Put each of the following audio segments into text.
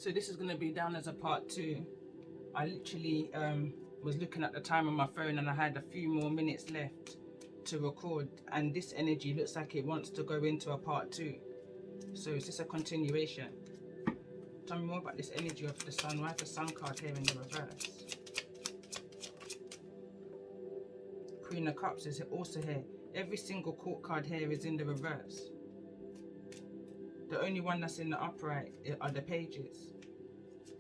So this is going to be down as a part 2. I literally was looking at the time on my phone and I had a few more minutes left to record, and this energy looks like it wants to go into a part 2. So is this a continuation? Tell me more about this energy of the sun. Why is the sun card here in the reverse? Queen of Cups is also here. Every single court card here is in the reverse. The only one that's in the upright are the pages.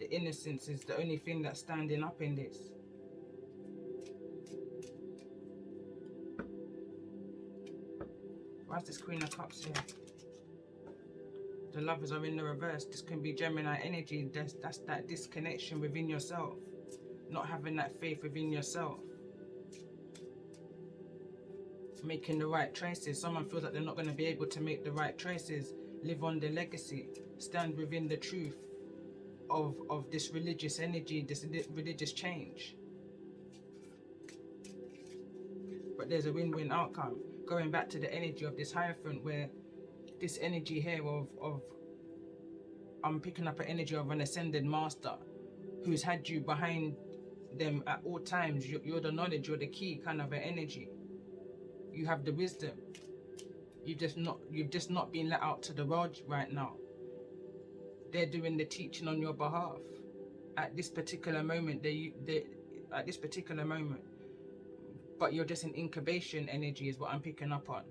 The innocence is the only thing that's standing up in this. Why is this Queen of Cups here? The Lovers are in the reverse. This can be Gemini energy. That's that disconnection within yourself. Not having that faith within yourself. Making the right choices. Someone feels like they're not going to be able to make the right choices. Live on their legacy. Stand within the truth of this religious energy, this religious change. But there's a win-win outcome. Going back to the energy of this Hierophant, where this energy here of I'm picking up an energy of an ascended master who's had you behind them at all times. You're the knowledge, you're the key kind of an energy. You have the wisdom. You've just not been let out to the world right now. They're doing the teaching on your behalf at this particular moment. At this particular moment, but you're just in incubation energy is what I'm picking up on.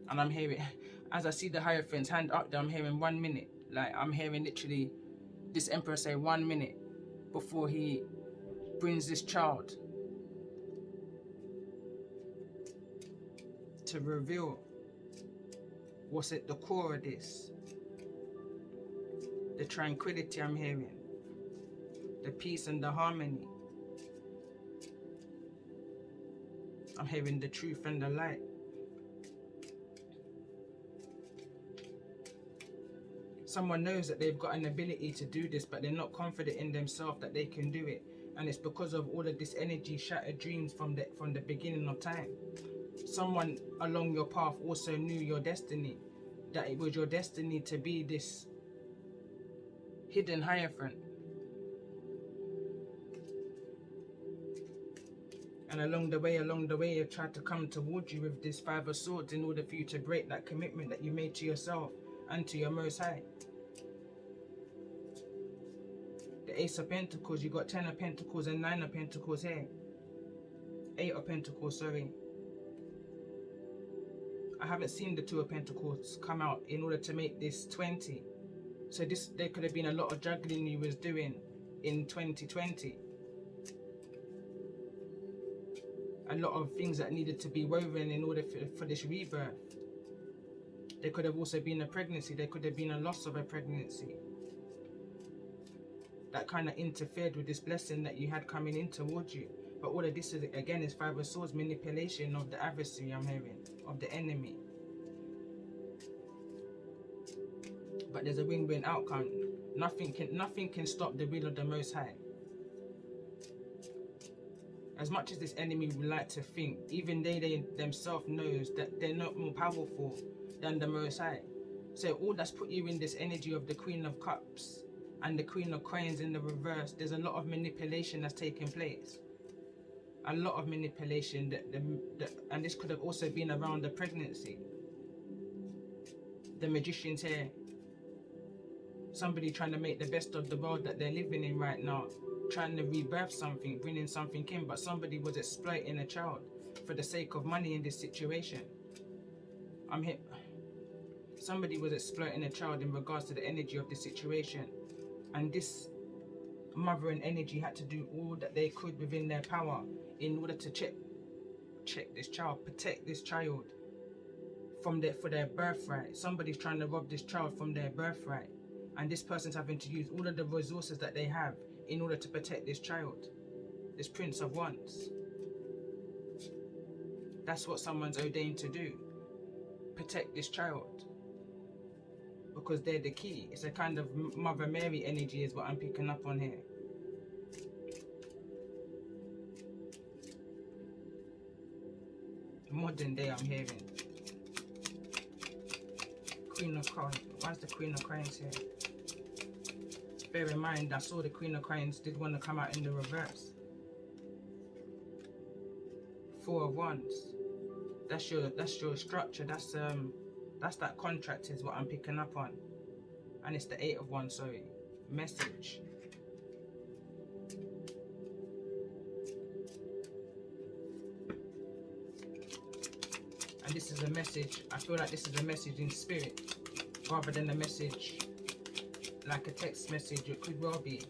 And I'm hearing, as I see the Hierophant's hand up there, I'm hearing 1 minute. Like I'm hearing literally this Emperor say 1 minute before he brings this child to reveal what's at the core of this. The tranquility I'm hearing, the peace and the harmony. I'm hearing the truth and the light. Someone knows that they've got an ability to do this, but they're not confident in themselves that they can do it. And it's because of all of this energy, shattered dreams from the beginning of time. Someone along your path also knew your destiny, that it was your destiny to be this hidden Hierophant. And along the way, you tried to come towards you with this 5 of Swords in order for you to break that commitment that you made to yourself and to your Most High. The Ace of Pentacles, you got 10 of Pentacles and 9 of Pentacles here. 8 of Pentacles, sorry. I haven't seen the 2 of Pentacles come out in order to make this 20. So there could have been a lot of juggling you was doing in 2020. A lot of things that needed to be woven in order for this rebirth. There could have also been a pregnancy. There could have been a loss of a pregnancy. That kind of interfered with this blessing that you had coming in towards you. But all of this is, again, is 5 of Swords, manipulation of the adversary, I'm hearing, of the enemy. But there's a win-win outcome. Nothing can stop the will of the Most High. As much as this enemy would like to think, even they themselves knows that they're not more powerful than the Most High. So all that's put you in this energy of the Queen of Cups and the Queen of Coins in the reverse, there's a lot of manipulation that's taking place. A lot of manipulation, and this could have also been around the pregnancy. The Magician's here. Somebody trying to make the best of the world that they're living in right now. Trying to rebirth something, bringing something in, but somebody was exploiting a child for the sake of money in this situation. Somebody was exploiting a child in regards to the energy of the situation. And this mother and energy had to do all that they could within their power in order to check this child, protect this child for their birthright. Somebody's trying to rob this child from their birthright. And this person's having to use all of the resources that they have in order to protect this child, this Prince of Wands. That's what someone's ordained to do. Protect this child. Because they're the key. It's a kind of Mother Mary energy is what I'm picking up on here. Modern day I'm hearing. Queen of Coins. Why is the Queen of Coins here? Bear in mind, I saw the Queen of Coins did want to come out in the reverse. Four of Wands. That's your structure. That's that contract is what I'm picking up on. And it's the Eight of Wands, sorry. Message. And this is a message. I feel like this is a message in spirit rather than a message like a text message. It could well be.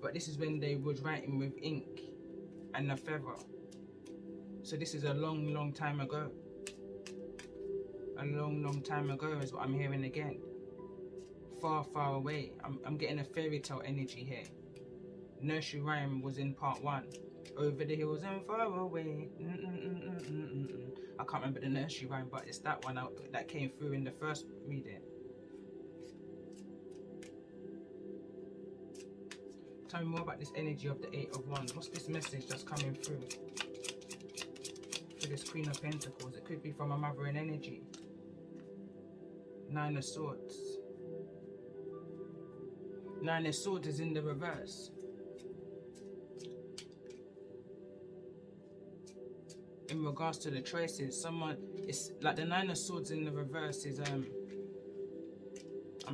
But this is when they was writing with ink and a feather. So this is a long, long time ago. A long, long time ago is what I'm hearing again. Far, far away. I'm getting a fairy tale energy here. Nursery rhyme was in part 1. Over the hills and far away. I can't remember the nursery rhyme, but it's that one that came through in the first reading. Tell me more about this energy of the Eight of Wands. What's this message that's coming through? For this Queen of Pentacles. It could be from a mothering energy. Nine of Swords. Nine of Swords is in the reverse. In regards to the choices, it's like the Nine of Swords in the reverse is I'm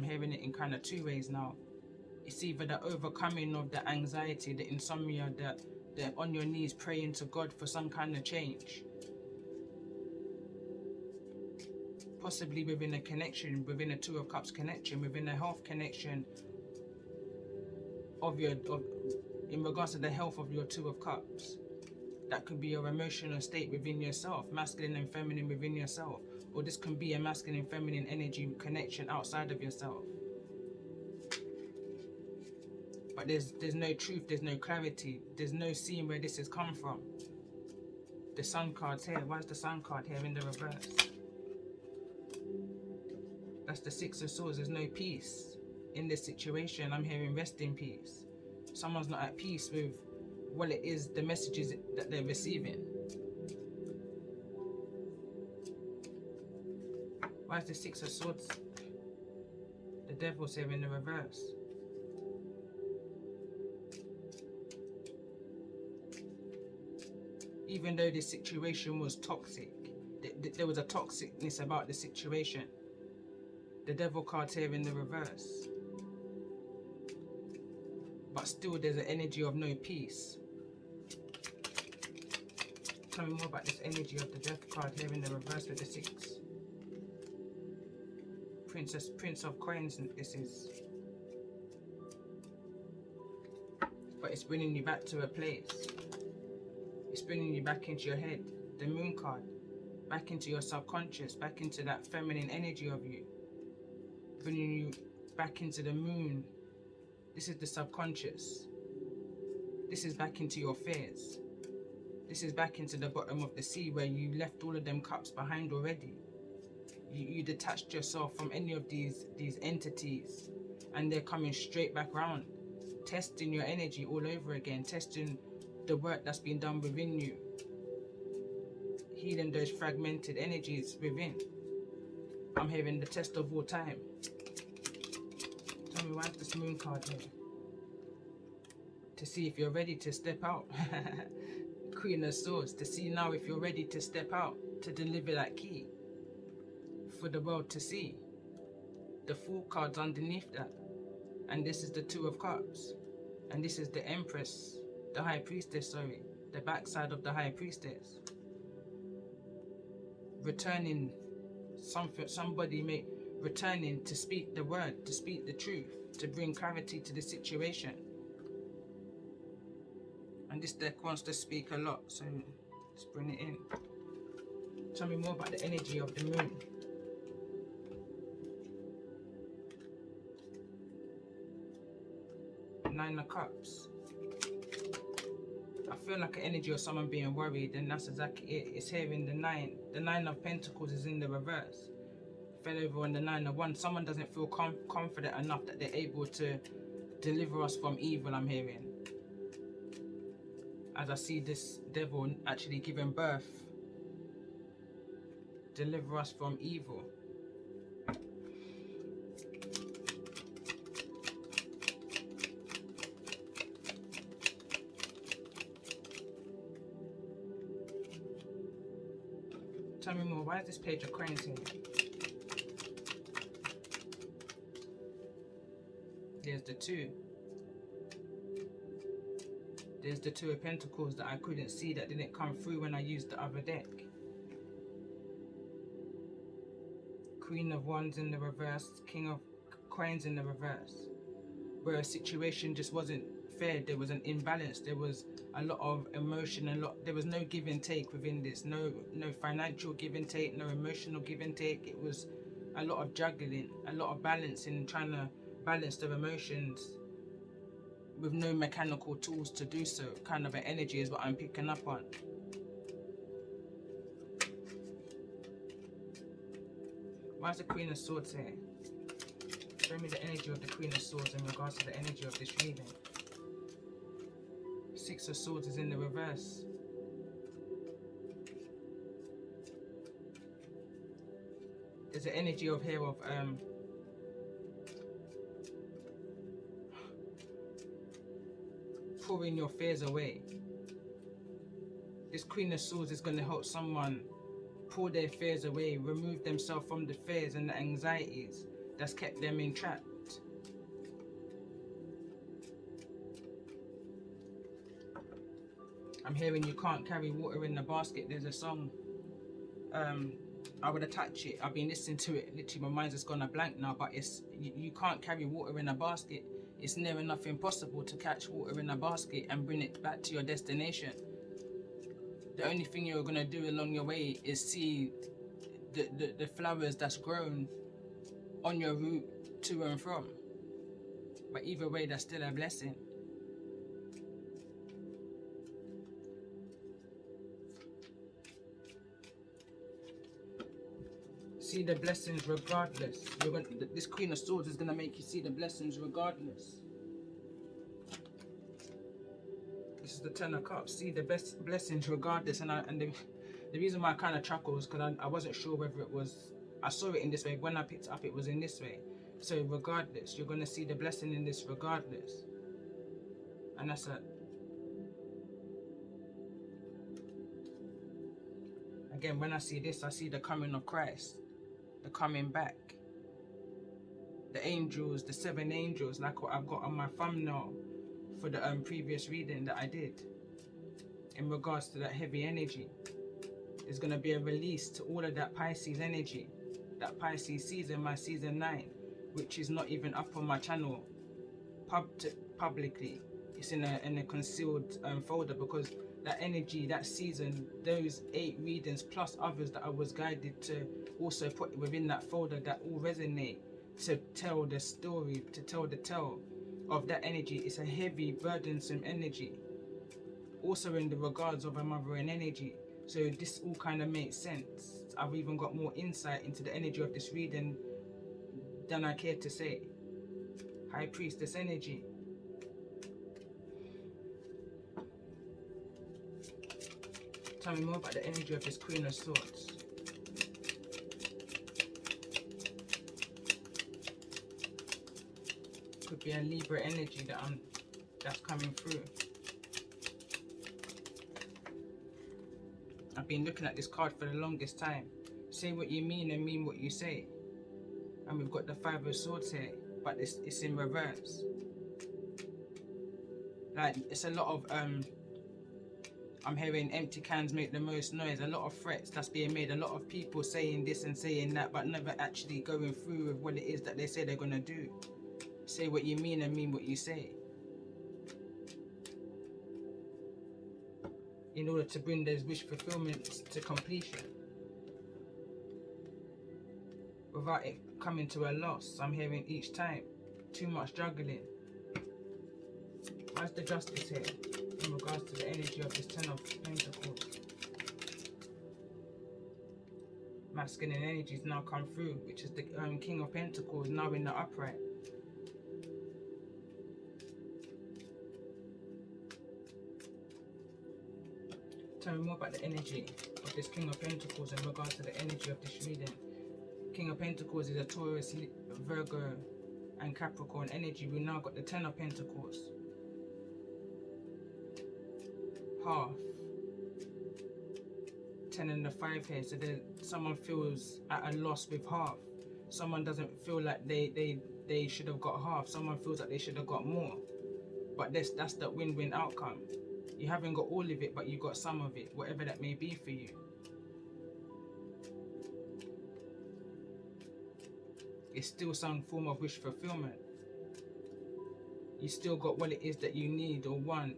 hearing it in kind of two ways now. It's either the overcoming of the anxiety, the insomnia, the on your knees praying to God for some kind of change. Possibly within a connection, within a Two of Cups connection, within a health connection in regards to the health of your Two of Cups. That could be your emotional state within yourself, masculine and feminine within yourself. Or this can be a masculine and feminine energy connection outside of yourself. But there's no truth, there's no clarity, there's no seeing where this has come from. The Sun card's here. Why is the Sun card here in the reverse? That's the Six of Swords. There's no peace in this situation. I'm hearing rest in peace. Someone's not at peace with what it is, the messages that they're receiving. Why is the Six of Swords? The Devil's here in the reverse. Even though this situation was toxic, there was a toxicness about the situation. The Devil card's here in the reverse. But still there's an energy of no peace. Tell me more about this energy of the Death card here in the reverse with the Six. Prince of Coins, this is. But it's bringing you back to a place. It's bringing you back into your head. The Moon card. Back into your subconscious. Back into that feminine energy of you. Bringing you back into the moon. This is the subconscious. This is back into your fears. This is back into the bottom of the sea where you left all of them cups behind already. You detached yourself from any of these entities, and they're coming straight back round, testing your energy all over again, testing the work that's been done within you, healing those fragmented energies within. I'm hearing the test of all time. Tell me, why is this Moon card here? To see if you're ready to step out. Queen of Swords, to see now if you're ready to step out, to deliver that key for the world to see. The Fool card's underneath that. And this is the Two of Cups. And this is the Empress, the High Priestess, sorry. The backside of the High Priestess. Returning, returning to speak the word, to speak the truth, to bring clarity to the situation. And this deck wants to speak a lot, so let's bring it in. Tell me more about the energy of the Moon. Nine of Cups. I feel like an energy of someone being worried, and that's exactly it. It's here in the Nine. The Nine of Pentacles is in the reverse. Fell over on the Nine of Wands. Someone doesn't feel confident enough that they're able to deliver us from evil, I'm hearing. As I see this devil actually giving birth. Deliver us from evil. Tell me more. Why is this Page of Coins here? There's the 2. There's the 2 of Pentacles that I couldn't see, that didn't come through when I used the other deck. Queen of Wands in the reverse, King of Coins in the reverse. Where a situation just wasn't fair, there was an imbalance, there was a lot of emotion, there was no give and take within this, no financial give and take, no emotional give and take. It was a lot of juggling, a lot of balancing, trying to balance their emotions with no mechanical tools to do so. Kind of an energy is what I'm picking up on. Why's the Queen of Swords here? Show me the energy of the Queen of Swords in regards to the energy of this reading. 6 of Swords is in the reverse. There's an energy of here of pouring your fears away. This Queen of Swords is going to help someone pull their fears away, remove themselves from the fears and the anxieties that's kept them entrapped. I'm hearing you can't carry water in the basket. There's a song, I would attach it. I've been listening to it. Literally, my mind's just gone a blank now. But it's you can't carry water in a basket. It's near enough impossible to catch water in a basket and bring it back to your destination. The only thing you're gonna do along your way is see the flowers that's grown on your route to and from. But either way, that's still a blessing. See the blessings regardless. This Queen of Swords is going to make you see the blessings regardless. This is the 10 of Cups. See the best blessings regardless. And the reason why I kind of chuckled is because I wasn't sure whether it was... I saw it in this way. When I picked it up, it was in this way. So regardless, you're going to see the blessing in this regardless. And that's it. Again, when I see this, I see the coming of Christ. The coming back. The angels, the 7 angels, like what I've got on my thumbnail for the previous reading that I did. In regards to that heavy energy. There's going to be a release to all of that Pisces energy. That Pisces season, my season 9. Which is not even up on my channel publicly. It's in a concealed folder, because that energy, that season, those 8 readings plus others that I was guided to also put within that folder that all resonate to tell the story, to tell the tale of that energy. It's a heavy, burdensome energy. Also in the regards of a mothering energy. So this all kind of makes sense. I've even got more insight into the energy of this reading than I care to say. High Priestess energy. Tell me more about the energy of this Queen of Swords. Could be a Libra energy that's coming through. I've been looking at this card for the longest time. Say what you mean and mean what you say. And we've got the 5 of Swords here, but it's in reverse. Like, it's a lot of I'm hearing empty cans make the most noise. A lot of threats that's being made. A lot of people saying this and saying that, but never actually going through with what it is that they say they're gonna do. Say what you mean and mean what you say. In order to bring those wish fulfillments to completion. Without it coming to a loss. I'm hearing each time. Too much juggling. Why's the Justice here? In regards to the energy of this 10 of Pentacles. Masculine energies now come through, which is the King of Pentacles now in the upright. Tell me more about the energy of this King of Pentacles in regards to the energy of this reading. King of Pentacles is a Taurus, Virgo and Capricorn energy. We now got the 10 of Pentacles. Half. 10 and the 5 here. So someone feels at a loss with half. Someone doesn't feel like they should have got half. Someone feels like they should have got more. But that's the win-win outcome. You haven't got all of it, but you got some of it, whatever that may be for you. It's still some form of wish fulfillment. You still got what it is that you need or want,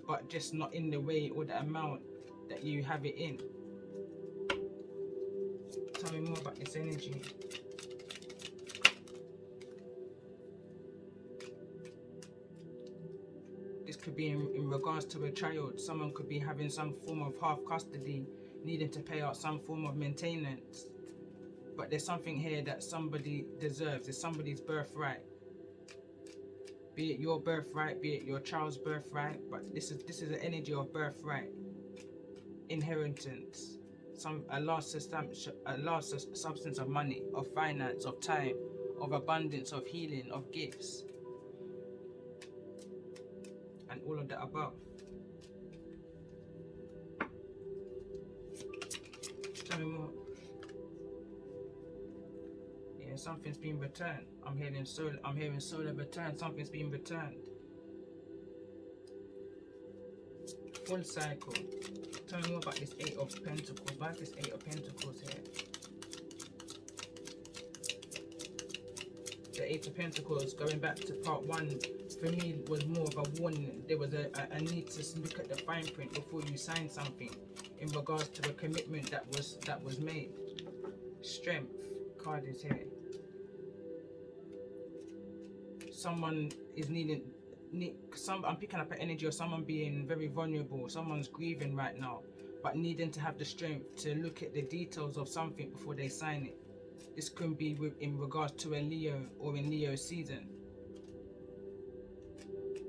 but just not in the way or the amount that you have it in. Tell me more about this energy. This could be in regards to a child. Someone could be having some form of half custody, needing to pay out some form of maintenance. But there's something here that somebody deserves. It's somebody's birthright. Be it your birthright, be it your child's birthright, but this is an energy of birthright, inheritance, a large substance of money, of finance, of time, of abundance, of healing, of gifts, and all of the above. Tell me more. Yeah, something's been returned. I'm hearing solar return. Something's been returned. Full cycle. Tell me more about this 8 of Pentacles. Why is this 8 of Pentacles here? The 8 of Pentacles, going back to part 1, for me was more of a warning. There was a need to look at the fine print before you sign something in regards to a commitment that was made. Strength card is here. Someone is I'm picking up an energy of someone being very vulnerable. Someone's grieving right now, but needing to have the strength to look at the details of something before they sign it. This could be in regards to a Leo or in Leo season.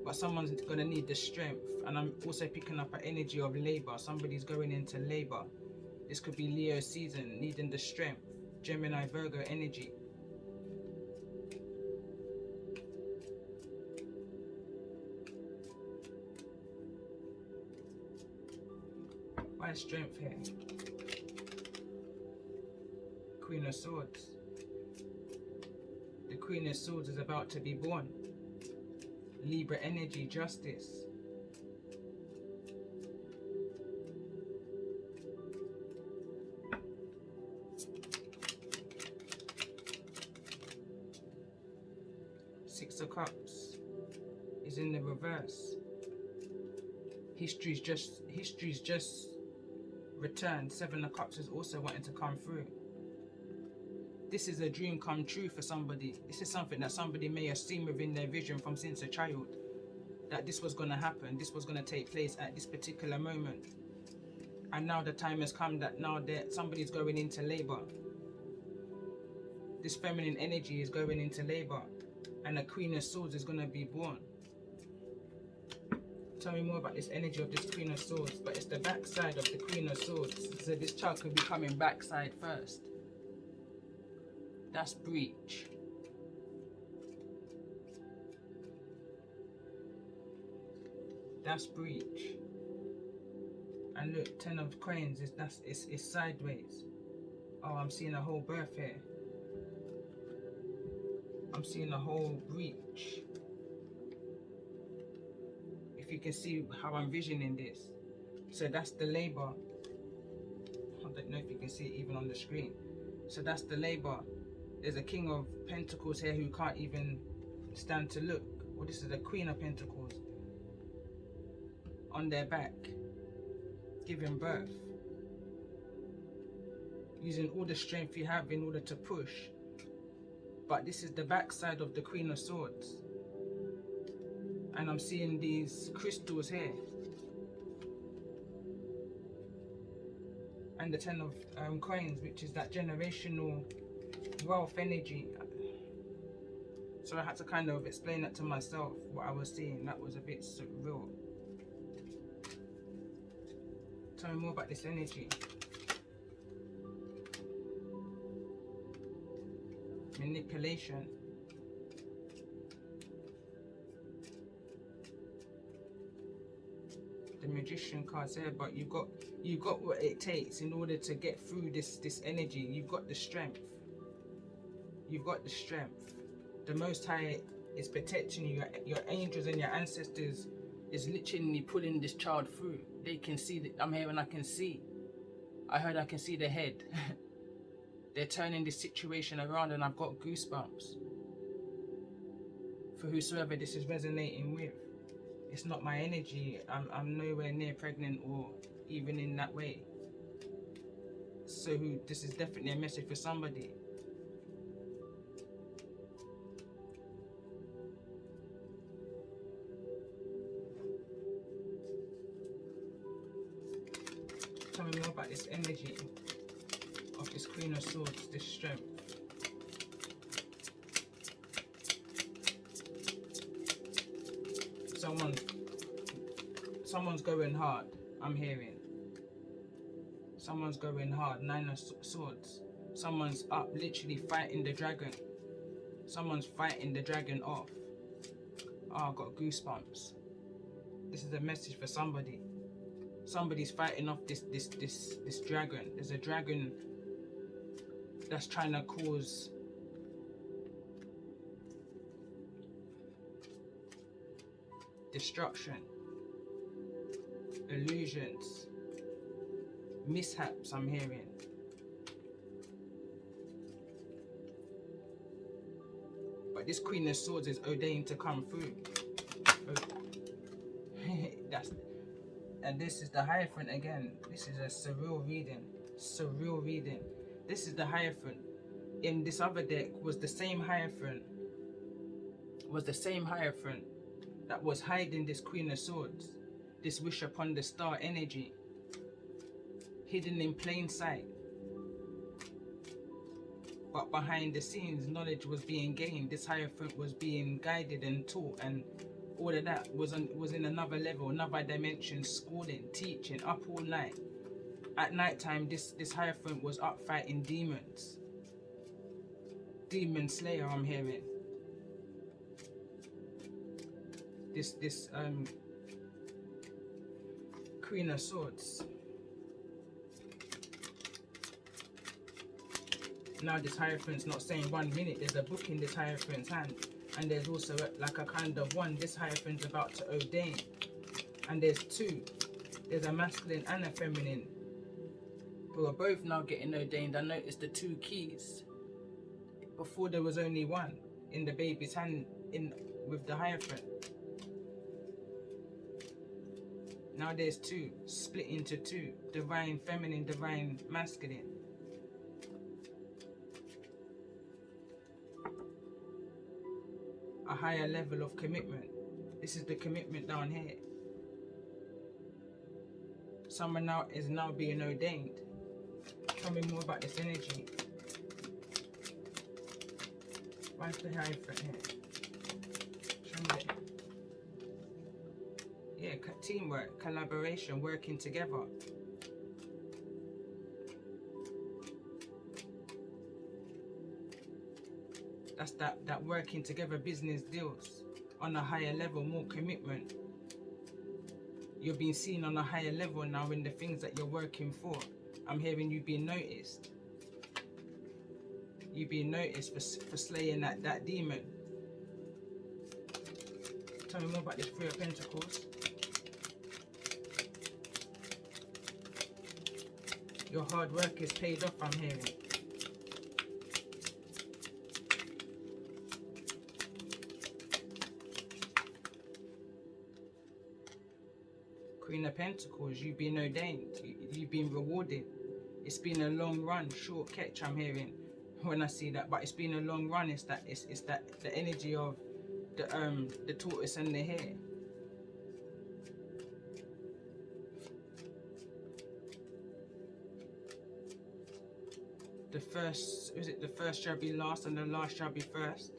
But someone's going to need the strength. And I'm also picking up an energy of labor. Somebody's going into labor. This could be Leo season, needing the strength. Gemini, Virgo energy. Why strength here? Queen of Swords. The Queen of Swords is about to be born. Libra energy, justice. Six of Cups is in the reverse. History's just returned. 7 of Cups is also wanting to come through. This is a dream come true for somebody. This is something that somebody may have seen within their vision from since a child. That this was going to happen. This was going to take place at this particular moment. And now the time has come that now somebody's going into labor. This feminine energy is going into labor. And the Queen of Swords is going to be born. Tell me more about this energy of this Queen of Swords. But it's the backside of the Queen of Swords. So this child could be coming backside first. That's breach. That's breach. And look, 10 of Coins is sideways. Oh, I'm seeing a whole birth here. I'm seeing a whole breach. If you can see how I'm visioning this. So that's the labor. I don't know if you can see it even on the screen. So that's the labor. There's a King of Pentacles here who can't even stand to look. Well, this is the Queen of Pentacles. On their back. Giving birth. Using all the strength you have in order to push. But this is the backside of the Queen of Swords. And I'm seeing these crystals here. And the 10 of Coins, which is that generational wealth energy. So I had to kind of explain that to myself, what I was seeing. That was a bit surreal. Tell me more about this energy. Manipulation. The Magician card's here, but you got what it takes in order to get through this energy. You've got the strength. You've got the strength. The Most High is protecting you. Your angels and your ancestors is literally pulling this child through. They can see that I'm here, and I can see. I heard I can see the head. They're turning this situation around, and I've got goosebumps. For whosoever this is resonating with, it's not my energy. I'm nowhere near pregnant or even in that way. So this is definitely a message for somebody. Tell me more about this energy of this Queen of Swords, this strength. Someone's going hard, I'm hearing. Someone's going hard. 9 of Swords. Someone's up literally fighting the dragon. Someone's fighting the dragon off. Oh, I got goosebumps. This is a message for somebody. Somebody's fighting off this dragon. There's a dragon that's trying to cause destruction, illusions, mishaps, I'm hearing. But this Queen of Swords is ordained to come through. And this is the Hierophant again. This is a surreal reading. Surreal reading. This is the Hierophant. In this other deck was the same Hierophant. That was hiding this Queen of Swords. This wish upon the star energy. Hidden in plain sight. But behind the scenes, knowledge was being gained. This Hierophant was being guided and taught, and all of that was in another level, another dimension, schooling, teaching, up all night. At night time, this Hierophant was up fighting demons. Demon slayer, I'm hearing. This Queen of Swords. Now this Hierophant's not saying 1 minute. There's a book in this Hierophant's hand, and there's also like a kind of one. This Hierophant's about to ordain, and there's 2. There's a masculine and a feminine who are both now getting ordained. I noticed the 2 keys. Before there was only 1 in the baby's hand with the Hierophant. Now there's 2, split into 2. Divine feminine, divine masculine. A higher level of commitment. This is the commitment down here. Someone now is being ordained. Tell me more about this energy. Why is the Hierophant here? Show me it. Yeah, teamwork, collaboration, working together. That's that working together business deals on a higher level, more commitment. You're being seen on a higher level now in the things that you're working for. I'm hearing you being noticed. You being noticed for slaying that demon. Tell me more about this 3 of Pentacles. Your hard work is paid off, I'm hearing. Queen of Pentacles, you've been ordained. You've been rewarded. It's been a long run, short catch, I'm hearing when I see that. But it's been a long run. It's that the energy of the tortoise and the hare. The first shall be last and the last shall be first?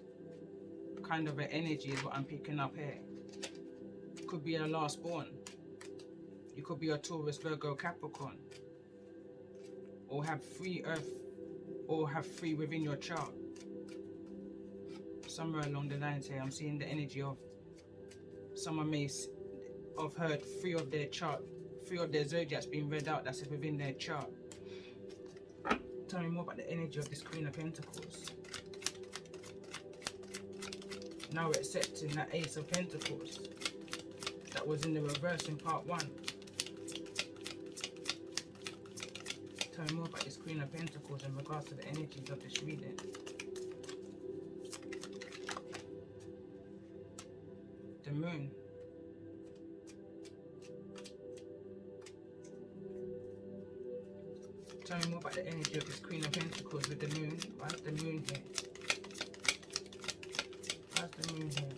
Kind of an energy is what I'm picking up here. Could be a last born. You could be a Taurus, Virgo, Capricorn. Or have 3 Earth, or have 3 within your chart. Somewhere along the lines here, I'm seeing the energy of someone I've heard three of their zodiacs being read out that's within their chart. Tell me more about the energy of this Queen of Pentacles. Now we're accepting that Ace of Pentacles that was in the reverse in part 1. Tell me more about this Queen of Pentacles in regards to the energies of this reading. The Moon. Tell me more about the energy of this Queen of Pentacles with the Moon. Why is the Moon here? Why is the Moon here?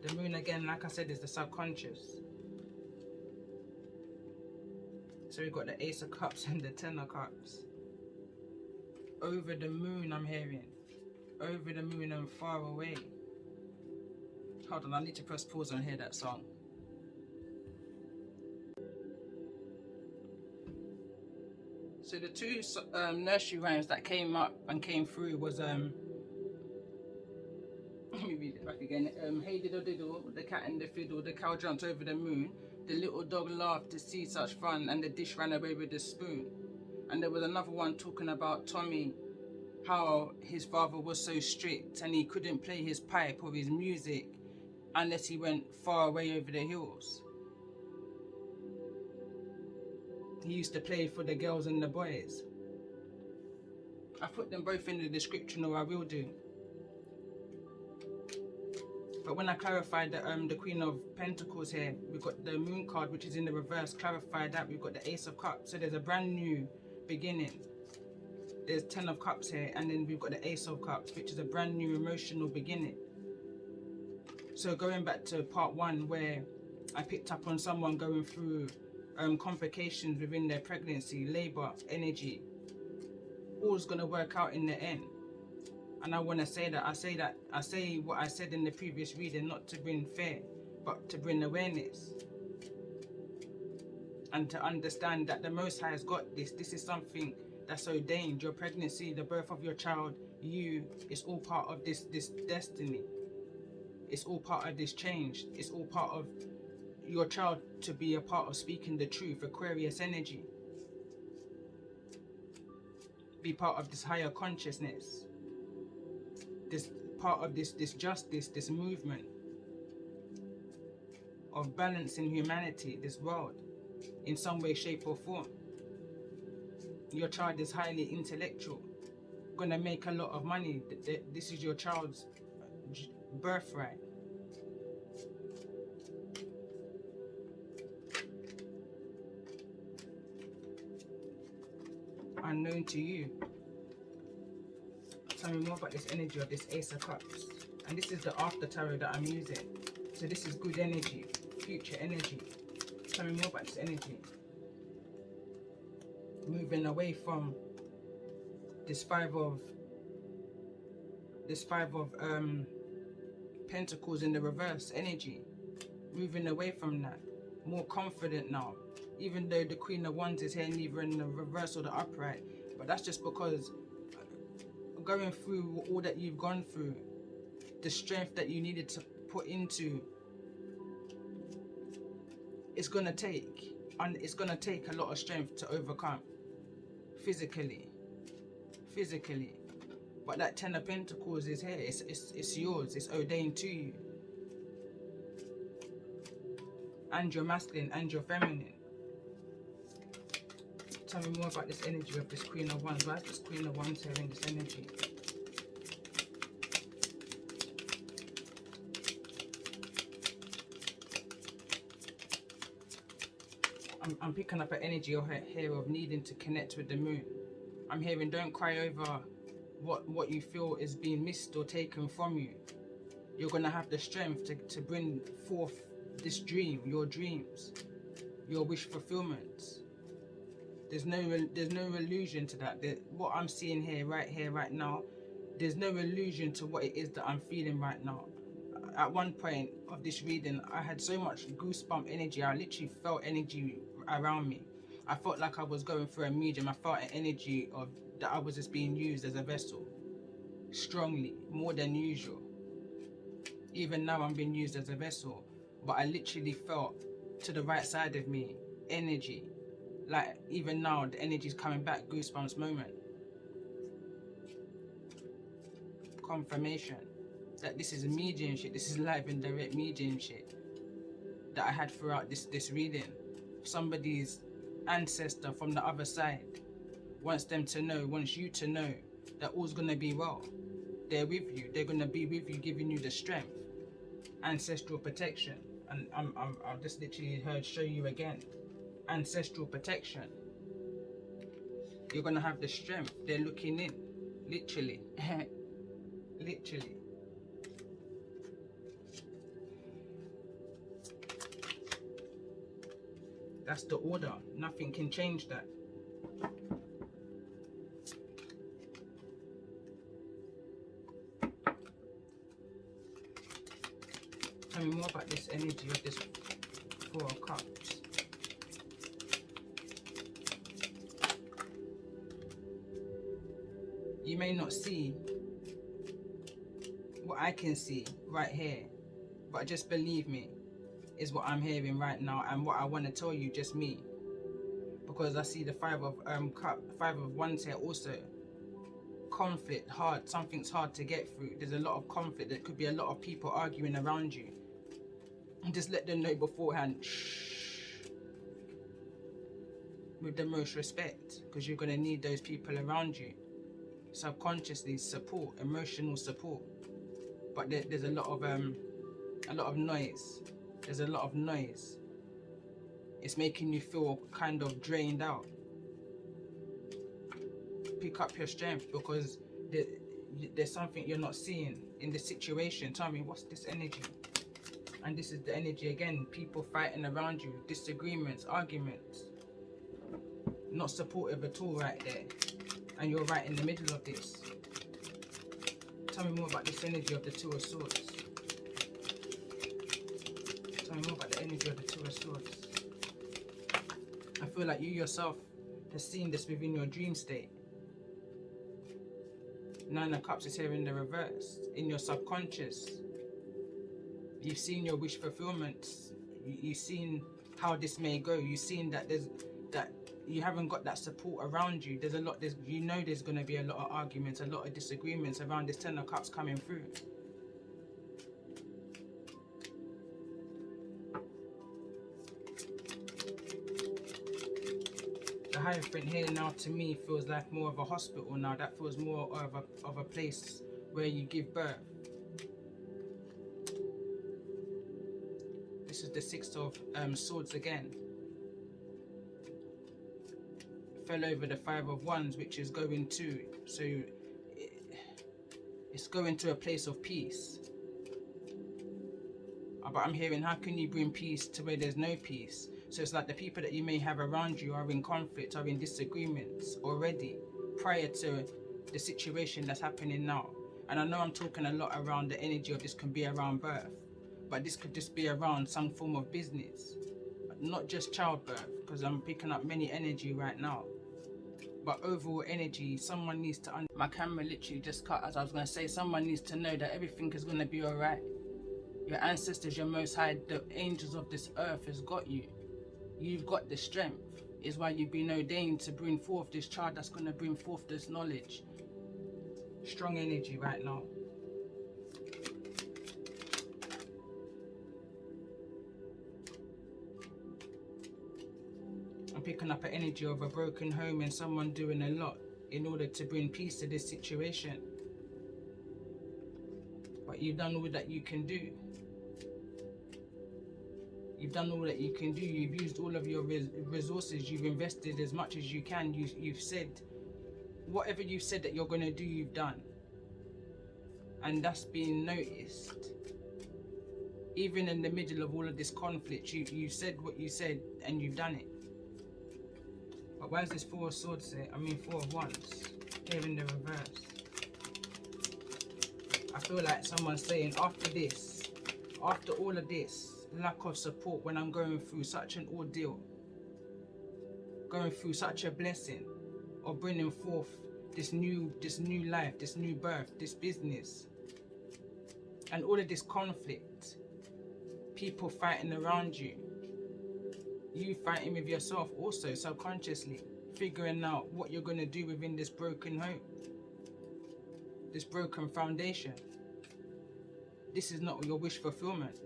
The Moon, again, like I said, is the subconscious. So we've got the Ace of Cups and the Ten of Cups. Over the moon, I'm hearing. Over the moon and far away. Hold on, I need to press pause and hear that song. So the two nursery rhymes that came up and came through was let me read it back again. Hey diddle diddle, the cat and the fiddle, the cow jumped over the moon, the little dog laughed to see such fun, and the dish ran away with the spoon. And there was another one talking about Tommy, how his father was so strict and he couldn't play his pipe or his music unless he went far away over the hills. He used to play for the girls and the boys. I put them both in the description, or I will do. But when I clarified the Queen of Pentacles here, we've got the Moon card, which is in the reverse. Clarified that we've got the Ace of Cups. So there's a brand new beginning. There's 10 of Cups here, and then we've got the Ace of Cups, which is a brand new emotional beginning. So going back to part 1, where I picked up on someone going through complications within their pregnancy, labor, energy, all's gonna work out in the end. And I want to say that I say what I said in the previous reading, not to bring fear, but to bring awareness. And to understand that the Most High has got this. This is something that's ordained. Your pregnancy, the birth of your child, it's all part of this destiny. It's all part of this change. It's all part of your child to be a part of speaking the truth, Aquarius energy. Be part of this higher consciousness. This part of this justice, this movement of balancing humanity, this world, in some way, shape or form. Your child is highly intellectual, gonna make a lot of money. This is your child's birthright. Unknown to you. Tell me more about this energy of this Ace of Cups. And this is the After tarot that I'm using. So this is good energy, future energy. Tell me more about this energy. Moving away from this five of Pentacles in the reverse energy. Moving away from that. More confident now. Even though the Queen of Wands is here, neither in the reverse or the upright. But that's just because going through all that you've gone through, the strength that you needed to put into, it's gonna take a lot of strength to overcome physically. But that Ten of Pentacles is here. It's yours. It's ordained to you, and your masculine and your feminine. Tell me more about this energy of this Queen of Wands. Why is this Queen of Wands here in this energy? I'm picking up an energy here of needing to connect with the moon. I'm hearing don't cry over what you feel is being missed or taken from you. You're going to have the strength to bring forth this dream, your dreams, your wish fulfillments. There's no illusion to that. What I'm seeing here, right now, there's no illusion to what it is that I'm feeling right now. At one point of this reading, I had so much goosebump energy. I literally felt energy around me. I felt like I was going through a medium. I felt an energy of that I was just being used as a vessel, strongly, more than usual. Even now I'm being used as a vessel. but I literally felt to the right side of me energy. Like even now, the energy's coming back, goosebumps moment. Confirmation that this is mediumship, this is live and direct mediumship that I had throughout this reading. Somebody's ancestor from the other side wants them to know, wants you to know that all's gonna be well. They're with you, they're gonna be with you, giving you the strength, ancestral protection. And I've just literally heard show you again, ancestral protection. You're gonna have the strength. They're looking in, literally. Literally. That's the order. Nothing can change that. Tell me more about this energy of this Four of Cups. You may not see what I can see right here, but just believe me, is what I'm hearing right now, and what I want to tell you, just me, because I see the Five of Wands here also. Conflict, hard, something's hard to get through. There's a lot of conflict. There could be a lot of people arguing around you, and just let them know beforehand, shh, with the most respect, because you're going to need those people around you. Subconsciously, support, emotional support. But there's a lot of noise. There's a lot of noise. It's making you feel kind of drained out. Pick up your strength, because there's something you're not seeing in the situation. Tell me, what's this energy? And this is the energy again. People fighting around you, disagreements, arguments. Not supportive at all right there. And you're right in the middle of this. Tell me more about this energy of the Two of Swords. Tell me more about the energy of the Two of Swords. I feel like you yourself have seen this within your dream state. Nine of Cups is here in the reverse. In your subconscious, you've seen your wish fulfillments. You've seen how this may go. You've seen that you haven't got that support around you. There's going to be a lot of arguments, a lot of disagreements around this Ten of Cups coming through. The Hierophant here now to me feels like more of a hospital now. That feels more of a place where you give birth. This is the Six of Swords again. Fell over the Five of Wands, which is going to, so it's going to a place of peace. But I'm hearing, how can you bring peace to where there's no peace? So it's like the people that you may have around you are in conflict, are in disagreements already prior to the situation that's happening now. And I know I'm talking a lot around the energy of this can be around birth, but this could just be around some form of business, not just childbirth, because I'm picking up many energy right now. But overall energy, someone needs to, my camera literally just cut as I was going to say, someone needs to know that everything is going to be alright. Your ancestors, your Most High, the angels of this earth has got you. You've got the strength. Is why you've been ordained to bring forth this child that's going to bring forth this knowledge. Strong energy right now. I'm picking up an energy of a broken home and someone doing a lot in order to bring peace to this situation. But you've done all that you can do. You've done all that you can do. You've used all of your resources. You've invested as much as you can. You've said, whatever you've said that you're going to do, you've done. And that's being noticed. Even in the middle of all of this conflict, you said what you said and you've done it. But why is this Four of Swords here? Four of Wands here in the reverse. I feel like someone's saying, after this, after all of this, lack of support, when I'm going through such an ordeal, going through such a blessing of bringing forth this new life, this new birth, this business, and all of this conflict, people fighting around you. You fighting with yourself also, subconsciously. Figuring out what you're going to do within this broken home. This broken foundation. This is not your wish fulfillment.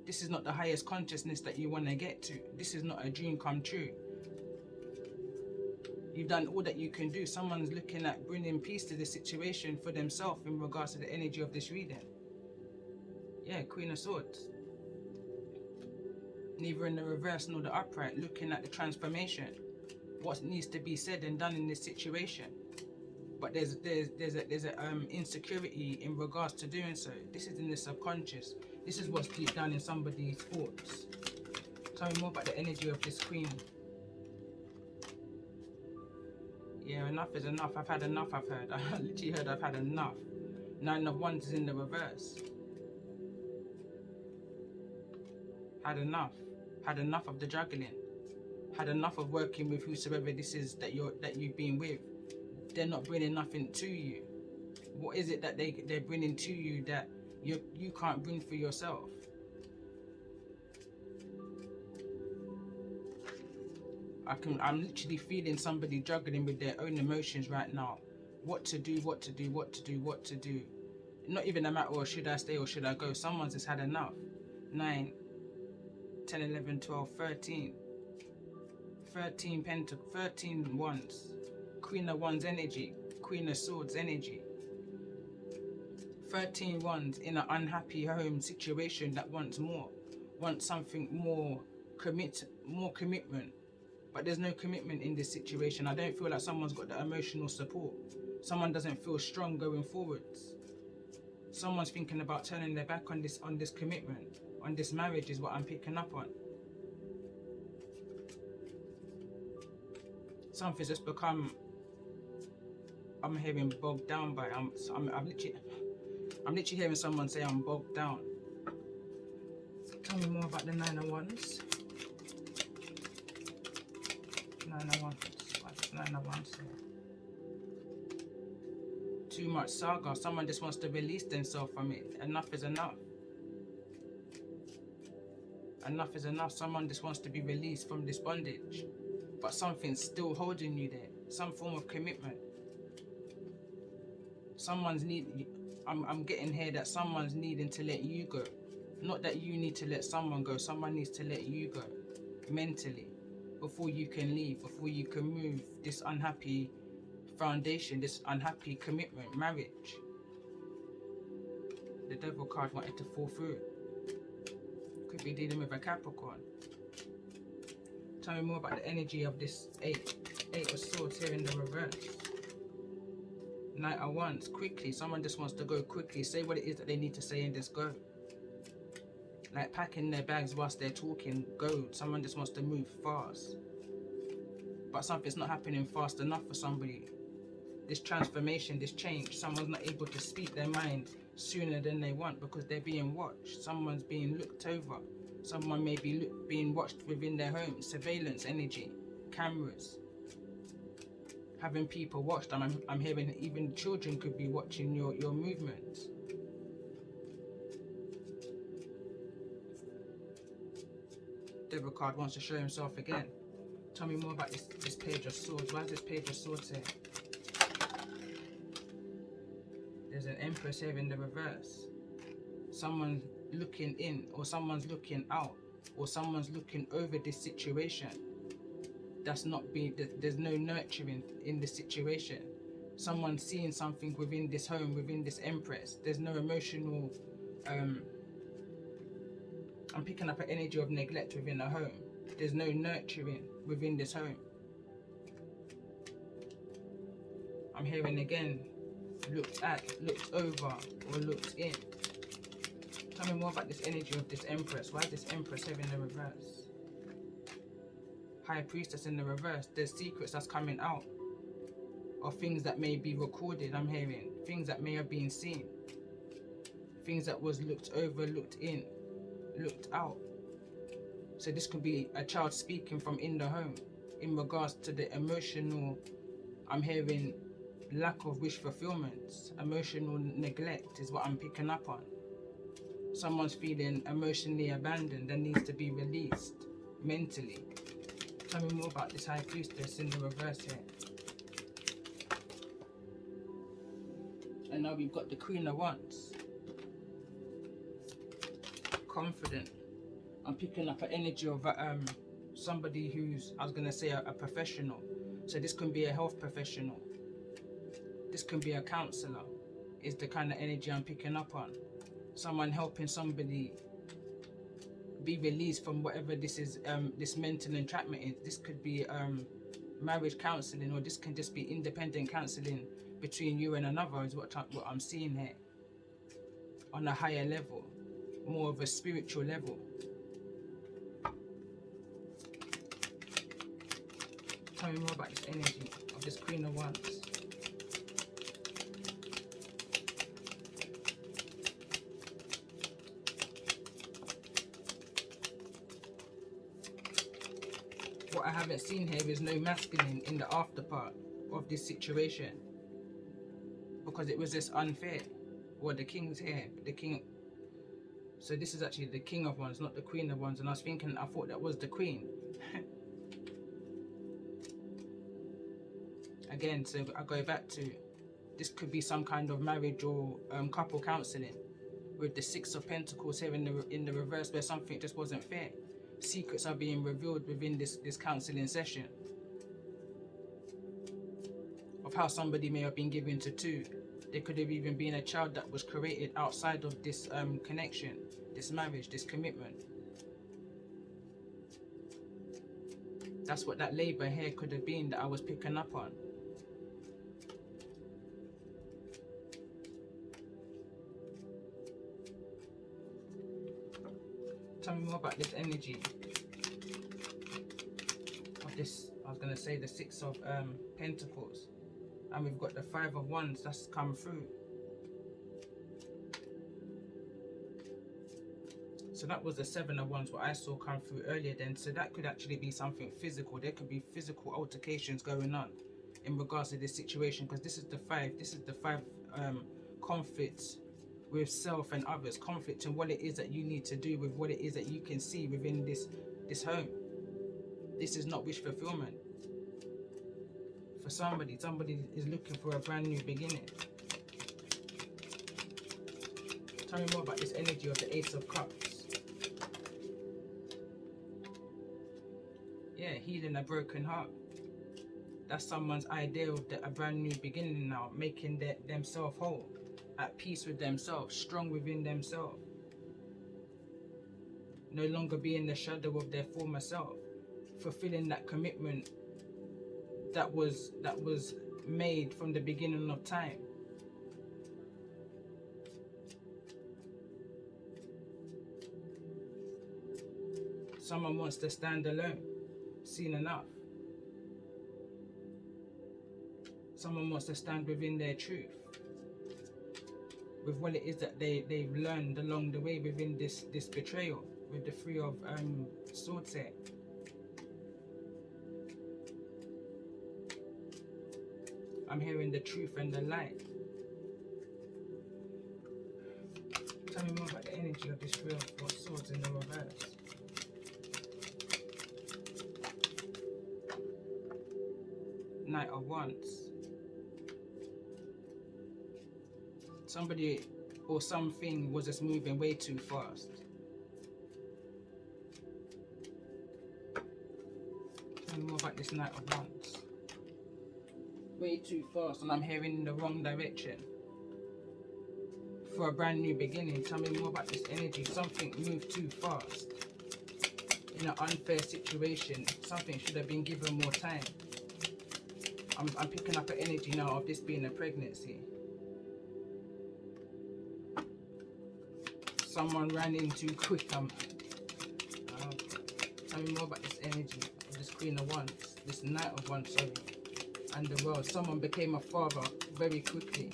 This is not the highest consciousness that you want to get to. This is not a dream come true. You've done all that you can do. Someone's looking at bringing peace to the situation for themselves in regards to the energy of this reading. Yeah, Queen of Swords. Neither in the reverse nor the upright, looking at the transformation. What needs to be said and done in this situation. But there's a insecurity in regards to doing so. This is in the subconscious. This is what's deep down in somebody's thoughts. Tell me more about the energy of this Queen. Yeah, enough is enough. I've had enough, I've heard. I literally heard I've had enough. 9 of Wands is in the reverse. Had enough. Had enough of the juggling. Had enough of working with whosoever this is that you've been with. They're not bringing nothing to you. What is it that they're bringing to you that you can't bring for yourself? I'm literally feeling somebody juggling with their own emotions right now. What to do, what to do, what to do, what to do. Not even a matter of should I stay or should I go. Someone's just had enough. 9, 10, 11, 12, 13. 13 Pentacles, 13 Wands. Queen of Wands energy. Queen of Swords energy. 13 Wands in an unhappy home situation that wants more. Wants something more commitment. But there's no commitment in this situation. I don't feel like someone's got the emotional support. Someone doesn't feel strong going forwards. Someone's thinking about turning their back on this commitment, on this marriage is what I'm picking up on. Something's just become, I'm hearing bogged down by. I'm literally hearing someone say I'm bogged down. Tell me more about the 9 of Wands. 9 of Wands. What's 9 of Wands here? Too much saga. Someone just wants to release themselves from it. Enough is enough. Enough is enough. Someone just wants to be released from this bondage. But something's still holding you there. Some form of commitment. I'm getting here that someone's needing to let you go. Not that you need to let someone go. Someone needs to let you go. Mentally. Before you can leave. Before you can move this unhappy foundation. This unhappy commitment. Marriage. The Devil card wanted to fall through. Could be dealing with a Capricorn. Tell me more about the energy of this 8 of Swords here in the reverse. Knight of Wands, quickly. Someone just wants to go quickly. Say what it is that they need to say and just go. Like packing their bags whilst they're talking. Go. Someone just wants to move fast. But something's not happening fast enough for somebody. This transformation, this change. Someone's not able to speak their mind sooner than they want because they're being watched. Someone's being looked over. Someone may be being watched within their home. Surveillance energy. Cameras. Having people watched. I'm hearing even children could be watching your movements. Devil card wants to show himself again. Tell me more about this Page of Swords. Why is this Page of Swords here? There's an Empress here in the reverse. Someone's looking in, or someone's looking out, or someone's looking over this situation. That's not being, there's no nurturing in the situation. Someone's seeing something within this home, within this Empress. There's no emotional, I'm picking up an energy of neglect within a home. There's no nurturing within this home. I'm hearing again, looked at, looked over, or looked in. Tell me more about this energy of this Empress. Why is this Empress here in the reverse? High Priestess in the reverse. There's secrets that's coming out. Or things that may be recorded, I'm hearing. Things that may have been seen. Things that was looked over, looked in, looked out. So this could be a child speaking from in the home. In regards to the emotional, I'm hearing lack of wish fulfillments, emotional neglect is what I'm picking up on. Someone's feeling emotionally abandoned and needs to be released mentally. Tell me more about this High Priestess in the reverse here. And now we've got the Queen of Wands. Confident. I'm picking up an energy of somebody who's, I was going to say a professional. So this can be a health professional. This can be a counselor, is the kind of energy I'm picking up on. Someone helping somebody be released from whatever this is, this mental entrapment is. This could be marriage counseling, or this can just be independent counseling between you and another, is what I'm seeing here. On a higher level, more of a spiritual level. Tell me more about this energy of this Queen of Wands. What I haven't seen here is no masculine in the after part of this situation, because it was just unfair. Well, the King's here, the King. So this is actually the King of Wands, not the Queen of Wands. And I was thinking, I thought that was the Queen. Again, so I go back to, this could be some kind of marriage or couple counseling, with the Six of Pentacles here in the reverse, where something just wasn't fair. Secrets are being revealed within this counseling session of how somebody may have been given to two. There could have even been a child that was created outside of this connection, this marriage, this commitment. That's what that labor here could have been that I was picking up on. Tell me more about this energy of this, I was going to say the Six of Pentacles. And we've got the Five of Wands that's come through. So that was the Seven of Wands, what I saw come through earlier then. So that could actually be something physical. There could be physical altercations going on in regards to this situation, because this is the five. This is the five conflicts with self and others. Conflict in what it is that you need to do with what it is that you can see within this home. This is not wish fulfillment. For somebody is looking for a brand new beginning. Tell me more about this energy of the Ace of Cups. Yeah, healing a broken heart. That's someone's idea of a brand new beginning now, making themselves whole, at peace with themselves, strong within themselves. No longer being the shadow of their former self, fulfilling that commitment that was made from the beginning of time. Someone wants to stand alone, seen enough. Someone wants to stand within their truth, with what it is that they've learned along the way within this betrayal, with the Three of Swords here. I'm hearing the truth and the light. Tell me more about the energy of this Three of Swords in the reverse. Knight of Wands. Somebody or something was just moving way too fast. Tell me more about this Knight of Wands. Way too fast, and I'm hearing in the wrong direction. For a brand new beginning. Tell me more about this energy. Something moved too fast. In an unfair situation. Something should have been given more time. I'm picking up an energy now of this being a pregnancy. Someone ran in too quick. Tell me more about this energy of this Queen of Wands, this Knight of Wands, sorry, and the World. Someone became a father very quickly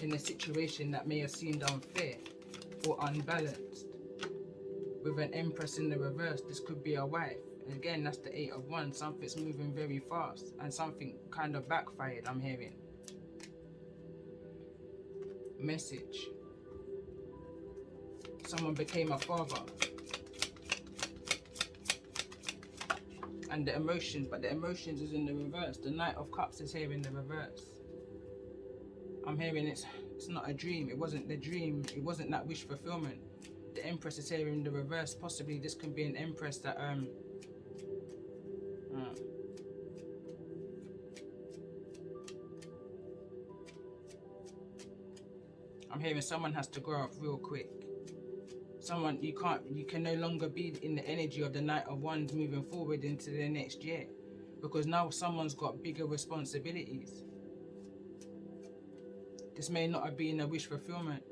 in a situation that may have seemed unfair or unbalanced. With an Empress in the reverse, this could be a wife. And again, that's the Eight of Wands. Something's moving very fast, and something kind of backfired, I'm hearing. message. Someone became a father. And the emotions, but the emotions is in the reverse. The Knight of Cups is here in the reverse. I'm hearing it's not a dream. It wasn't the dream. It wasn't that wish fulfillment. The Empress is here in the reverse. Possibly this can be an Empress that I'm hearing someone has to grow up real quick. Someone, you can no longer be in the energy of the Knight of Wands moving forward into the next year, because now someone's got bigger responsibilities. This may not have been a wish fulfillment.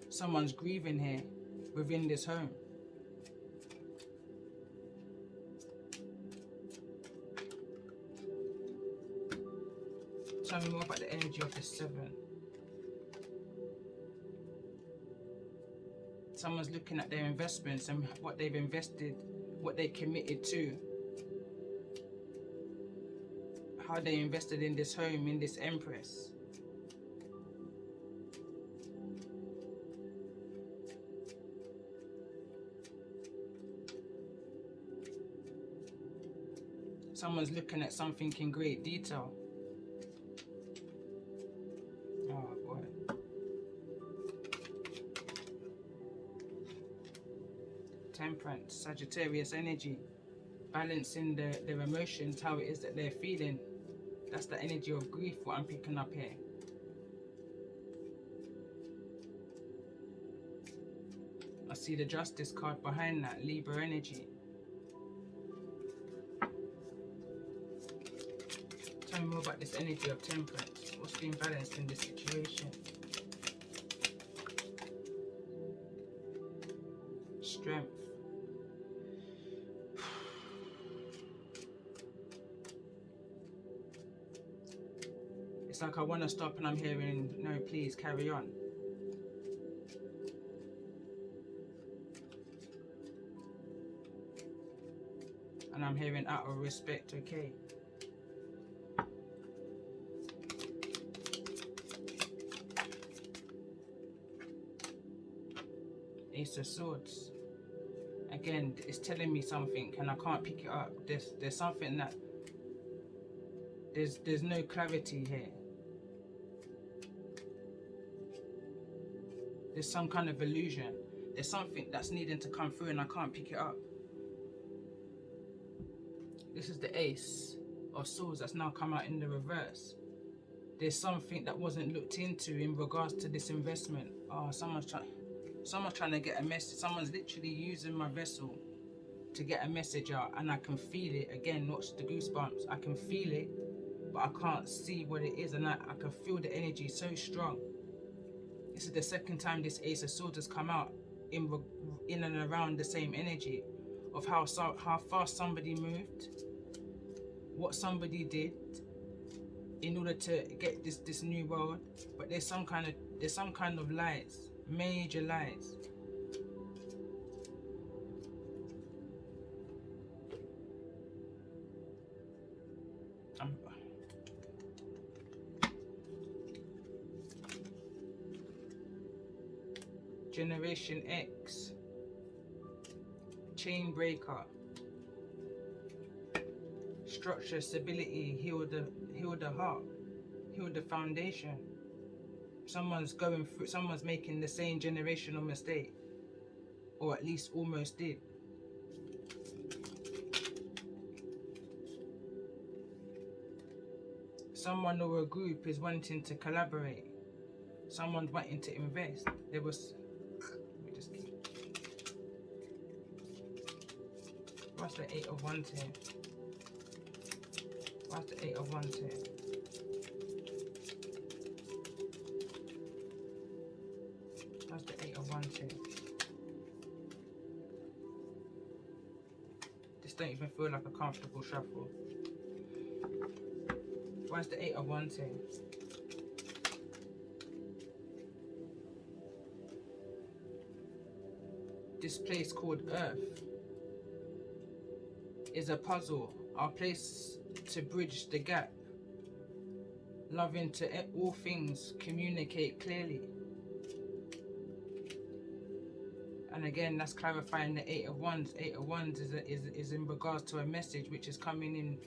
Someone's grieving here within this home. Tell me more about the energy of the 7. Someone's looking at their investments and what they've invested, what they committed to, how they invested in this home, in this Empress. Someone's looking at something in great detail. Oh boy. Temperance, Sagittarius energy, balancing their emotions, how it is that they're feeling. That's the energy of grief, what I'm picking up here. I see the Justice card behind that, Libra energy. Tell me more about this energy of Temperance. What's being balanced in this situation? Strength. It's like I want to stop and I'm hearing, no, please carry on. And I'm hearing out of respect, okay. Ace of Swords. Again, it's telling me something and I can't pick it up. There's something that there's no clarity here. There's some kind of illusion. There's something that's needing to come through and I can't pick it up. This is the Ace of Swords that's now come out in the reverse. There's something that wasn't looked into in regards to this investment. Oh, someone's trying to get a message. Someone's literally using my vessel to get a message out, and I can feel it. Again, watch the goosebumps. I can feel it, but I can't see what it is, and I can feel the energy so strong. This is the second time this Ace of Swords has come out in and around the same energy of how fast somebody moved, what somebody did in order to get this new world. But there's some kind of lies, major lies. Generation X, chain breaker, structure, stability, heal the heart, heal the foundation. Someone's making the same generational mistake, or at least almost did. Someone or a group is wanting to collaborate. Someone's wanting to invest. What's the 8 of Wands here? What's the 8 of Wands here? What's the 8 of Wands here? This don't even feel like a comfortable shuffle. Why's the 8 of Wands here? This place called Earth is a puzzle, our place to bridge the gap, loving to all things, communicate clearly. And again, that's clarifying the Eight of Wands. Eight of Wands is in regards to a message which is coming in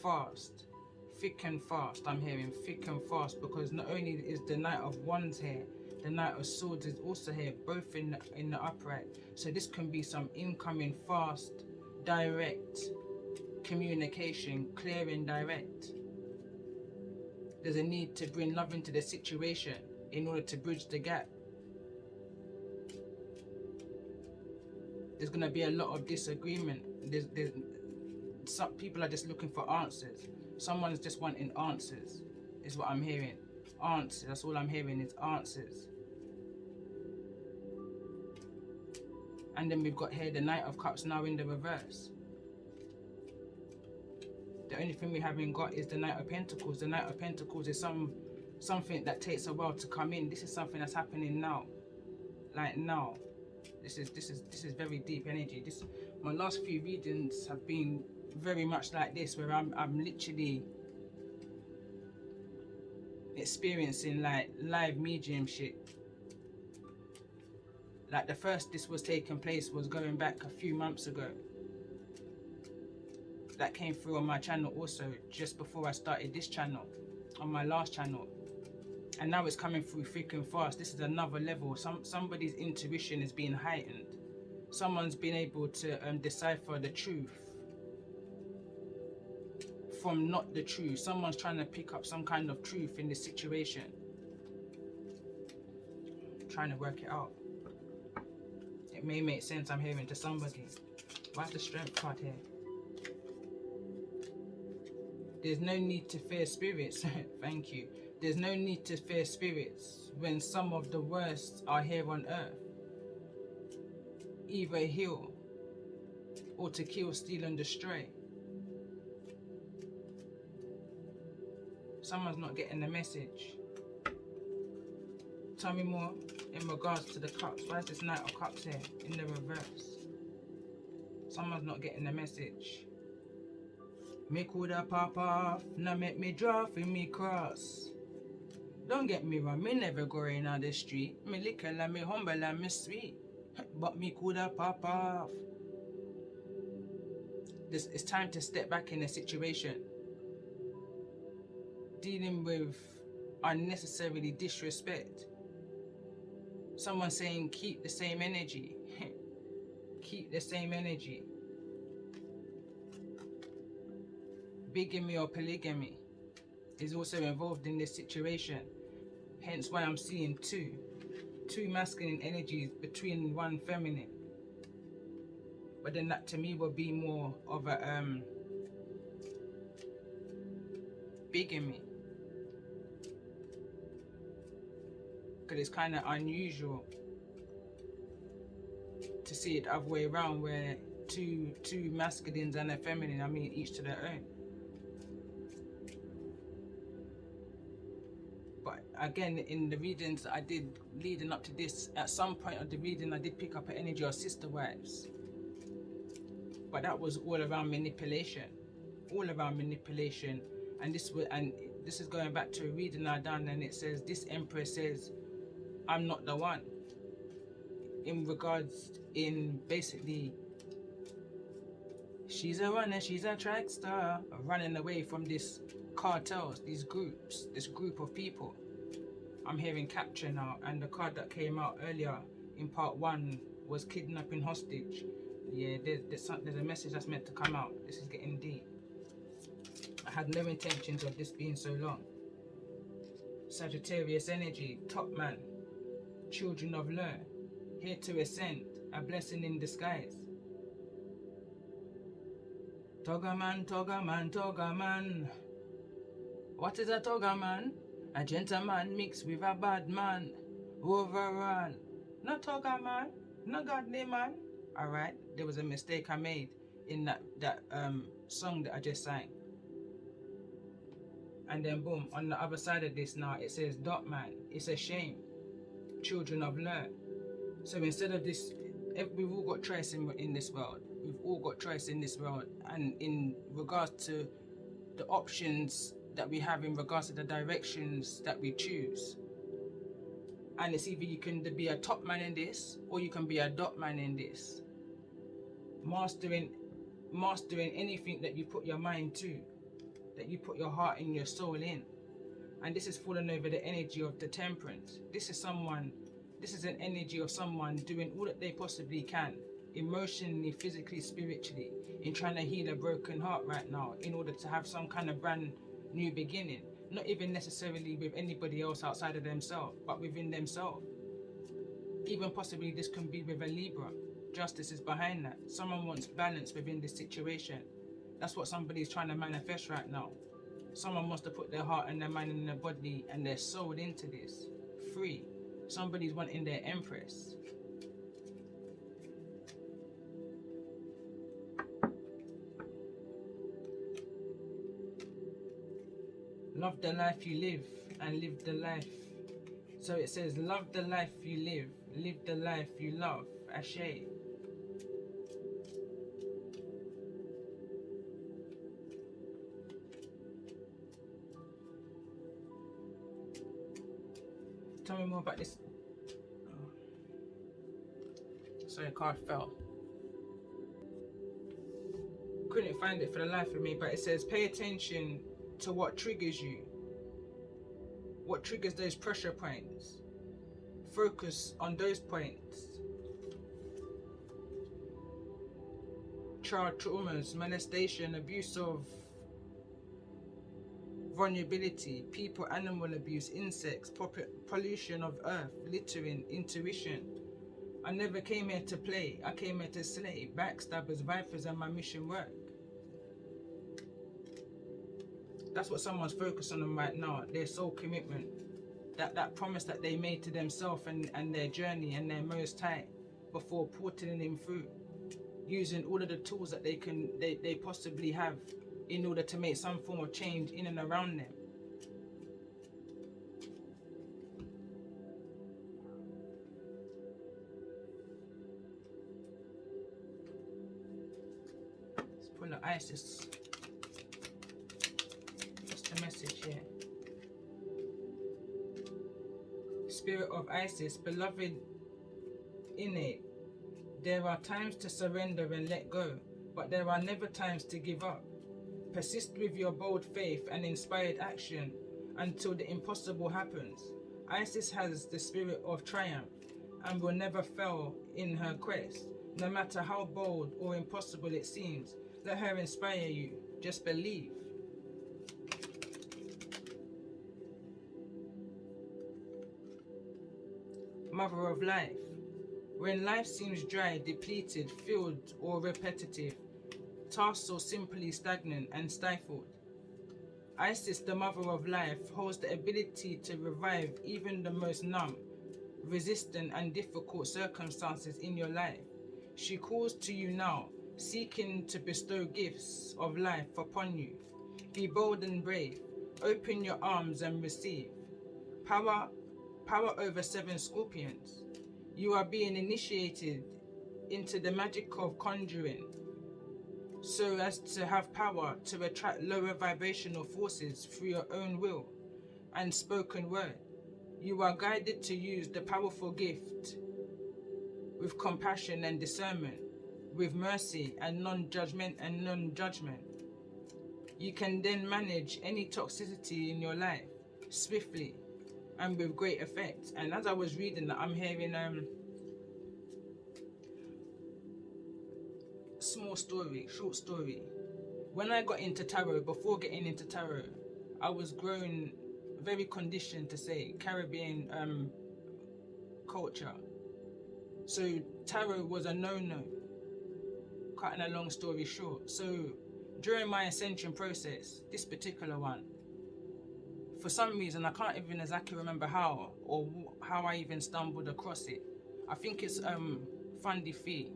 fast, thick and fast. I'm hearing thick and fast, because not only is the Knight of Wands here, the Knight of Swords is also here, both in the upright. So this can be some incoming fast, direct communication, clear and direct. There's a need to bring love into the situation in order to bridge the gap. There's going to be a lot of disagreement. Some people are just looking for answers. Someone's just wanting answers, is what I'm hearing. Answers, that's all I'm hearing is answers. And then we've got here the Knight of Cups now in the reverse. The only thing we haven't got is the Knight of Pentacles. The Knight of Pentacles is something that takes a while to come in. This is something that's happening now. Like now. This is very deep energy. My last few readings have been very much like this, where I'm literally experiencing like live mediumship. Like the first this was taking place was going back a few months ago. That came through on my channel also, just before I started this channel, on my last channel. And now it's coming through thick and fast. This is another level. Somebody's intuition is being heightened. Someone's been able to decipher the truth from not the truth. Someone's trying to pick up some kind of truth in this situation. I'm trying to work it out. It may make sense, I'm hearing, to somebody. Why's the Strength card here? There's no need to fear spirits. Thank you. There's no need to fear spirits when some of the worst are here on earth. Either heal or to kill, steal and destroy. Someone's not getting the message. Tell me more in regards to the cups. Why is this Knight of Cups here in the reverse? Someone's not getting the message. Me coulda pop off, now make me draw for me cross. Don't get me wrong, me never go in on the street. Me little and me humble and me sweet. But me coulda pop off. It's time to step back in the situation. Dealing with unnecessarily disrespect. Someone saying keep the same energy. Keep the same energy. Bigamy or polygamy is also involved in this situation. Hence why I'm seeing two masculine energies between one feminine. But then that to me will be more of a bigamy. Because it's kind of unusual to see it the other way around, where two masculines and a feminine, I mean each to their own. But again, in the readings I did leading up to this, at some point of the reading I did pick up an energy of sister wives. But that was all around manipulation. All around manipulation. And this is going back to a reading I done, and it says this Empress says, I'm not the one. In regards, in basically, she's a runner, she's a track star, running away from this cartels, these groups, this group of people. I'm hearing capture now, and the card that came out earlier in part 1 was kidnapping hostage. Yeah, there's a message that's meant to come out. This is getting deep. I had no intentions of this being so long. Sagittarius energy, top man, children of Lur, here to ascend, a blessing in disguise. Toga man, toga man, toga man. What is a toga man? A gentleman mixed with a bad man. Overall, no toga man, no godly man. Alright, there was a mistake I made in that song that I just sang. And then boom, on the other side of this now, it says dot man. It's a shame. Children of Lur. So instead of this, we've all got choice in this world. We've all got choice in this world. And in regards to the options that we have, in regards to the directions that we choose. And it's either you can be a top man in this, or you can be a dot man in this. Mastering anything that you put your mind to, that you put your heart and your soul in. And this is falling over the energy of the Temperance. This is an energy of someone doing all that they possibly can, emotionally, physically, spiritually, in trying to heal a broken heart right now, in order to have some kind of brand new beginning. Not even necessarily with anybody else outside of themselves, but within themselves. Even possibly this can be with a Libra. Justice is behind that. Someone wants balance within this situation. That's what somebody's trying to manifest right now. Someone wants to put their heart and their mind and their body and their soul into this. Free. Somebody's wanting their Empress. Love the life you live and live the life. So it says, love the life you live the life you love. Ashe. Tell me more about this. Oh. Sorry, card fell. Couldn't find it for the life of me, but it says, pay attention to what triggers you. What triggers those pressure points. Focus on those points. Child traumas, molestation, abuse of vulnerability, people, animal abuse, insects, pollution of earth, littering, intuition. I never came here to play. I came here to slay. Backstabbers, vipers, and my mission work. That's what someone's focusing on right now. Their soul commitment. That promise that they made to themselves and their journey and their Most High before portaling him through. Using all of the tools that they possibly have in order to make some form of change in and around them. Let's pull up Isis. What's the message here? Spirit of Isis, beloved innate. There are times to surrender and let go, but there are never times to give up. Persist with your bold faith and inspired action until the impossible happens. Isis has the spirit of triumph and will never fail in her quest. No matter how bold or impossible it seems, let her inspire you. Just believe. Mother of life. When life seems dry, depleted, filled, or repetitive, tasks or simply stagnant and stifled, Isis, the mother of life, holds the ability to revive even the most numb, resistant, and difficult circumstances in your life. She calls to you now, seeking to bestow gifts of life upon you. Be bold and brave. Open your arms and receive. Power over 7 scorpions. You are being initiated into the magic of conjuring, so as to have power to attract lower vibrational forces through your own will and spoken word. You are guided to use the powerful gift with compassion and discernment, with mercy and non-judgment. You can then manage any toxicity in your life swiftly and with great effect. And as I was reading that, I'm hearing short story. When I got into tarot, before getting into tarot, I was grown very conditioned to say Caribbean culture. So tarot was a no-no, cutting a long story short. So during my ascension process, this particular one, for some reason, I can't even exactly remember how I even stumbled across it. I think it's Fundy Fee.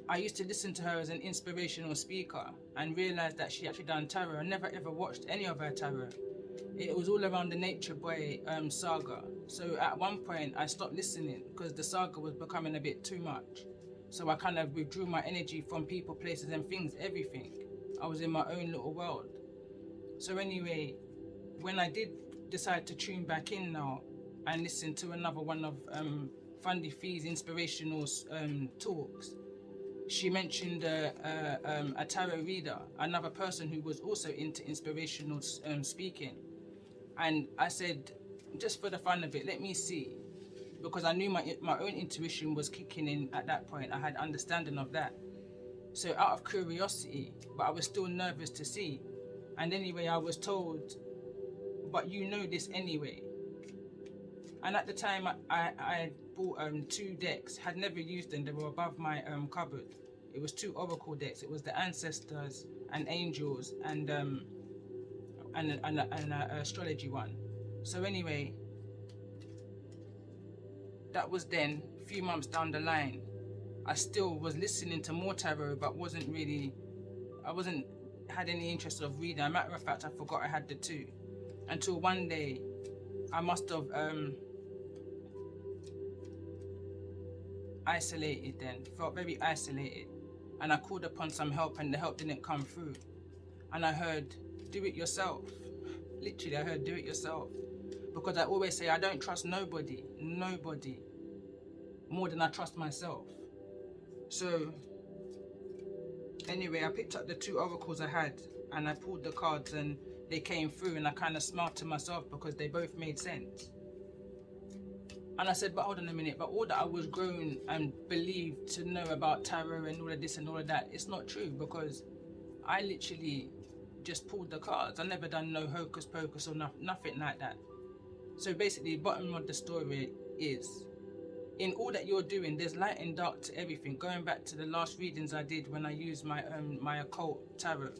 I used to listen to her as an inspirational speaker and realized that she actually done tarot. I never ever watched any of her tarot. It was all around the Nature Boy saga. So at one point, I stopped listening because the saga was becoming a bit too much. So I kind of withdrew my energy from people, places, and things, everything. I was in my own little world. So anyway, when I did decide to tune back in now and listened to another one of Fundy Fee's inspirational talks, she mentioned a tarot reader, another person who was also into inspirational speaking. And I said, just for the fun of it, let me see. Because I knew my own intuition was kicking in at that point. I had understanding of that. So out of curiosity, but I was still nervous to see. And anyway, I was told, but you know this anyway. And at the time, I bought 2 decks, had never used them. They were above my cupboard. It was 2 oracle decks. It was the ancestors and angels and an astrology one. So anyway, that was then. A few months down the line, I still was listening to more tarot, but I wasn't had any interest of reading. As a matter of fact, I forgot I had the 2 until one day I must have isolated then, felt very isolated, and I called upon some help and the help didn't come through. And I heard, do it yourself. Literally, I heard, do it yourself. Because I always say, I don't trust nobody, more than I trust myself. So anyway, I picked up the 2 oracles I had and I pulled the cards and they came through, and I kind of smiled to myself because they both made sense. And I said, but hold on a minute, but all that I was grown and believed to know about tarot and all of this and all of that, it's not true, because I literally just pulled the cards. I never done no hocus pocus or nothing like that. So basically, bottom of the story is, in all that you're doing, there's light and dark to everything. Going back to the last readings I did when I used my my occult tarot,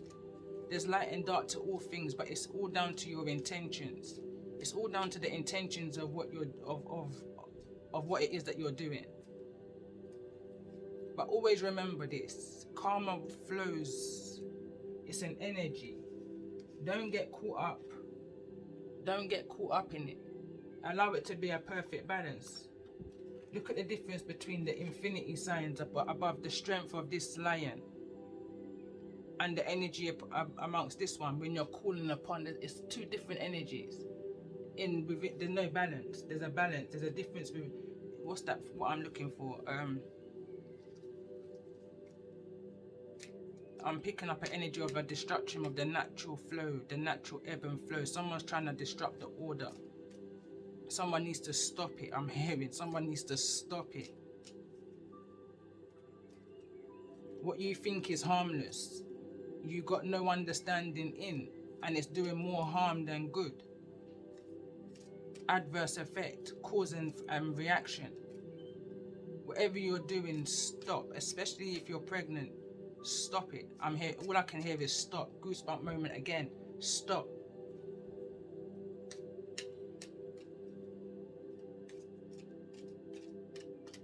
there's light and dark to all things, but it's all down to your intentions. It's all down to the intentions of what you're of what it is that you're doing. But always remember this: karma flows. It's an energy. Don't get caught up. Don't get caught up in it. Allow it to be a perfect balance. Look at the difference between the infinity signs above the strength of this lion and the energy amongst this one. When you're calling upon it, it's 2 different energies. There's no balance. There's a balance. There's a difference. What's that? What I'm looking for? I'm picking up an energy of a destruction of the natural flow, the natural ebb and flow. Someone's trying to disrupt the order. Someone needs to stop it. I'm hearing someone needs to stop it. What you think is harmless, you got no understanding in, and it's doing more harm than good. Adverse effect, cause and reaction. Whatever you're doing, stop. Especially if you're pregnant, stop it. I'm here. All I can hear is stop. Goosebump moment again. Stop.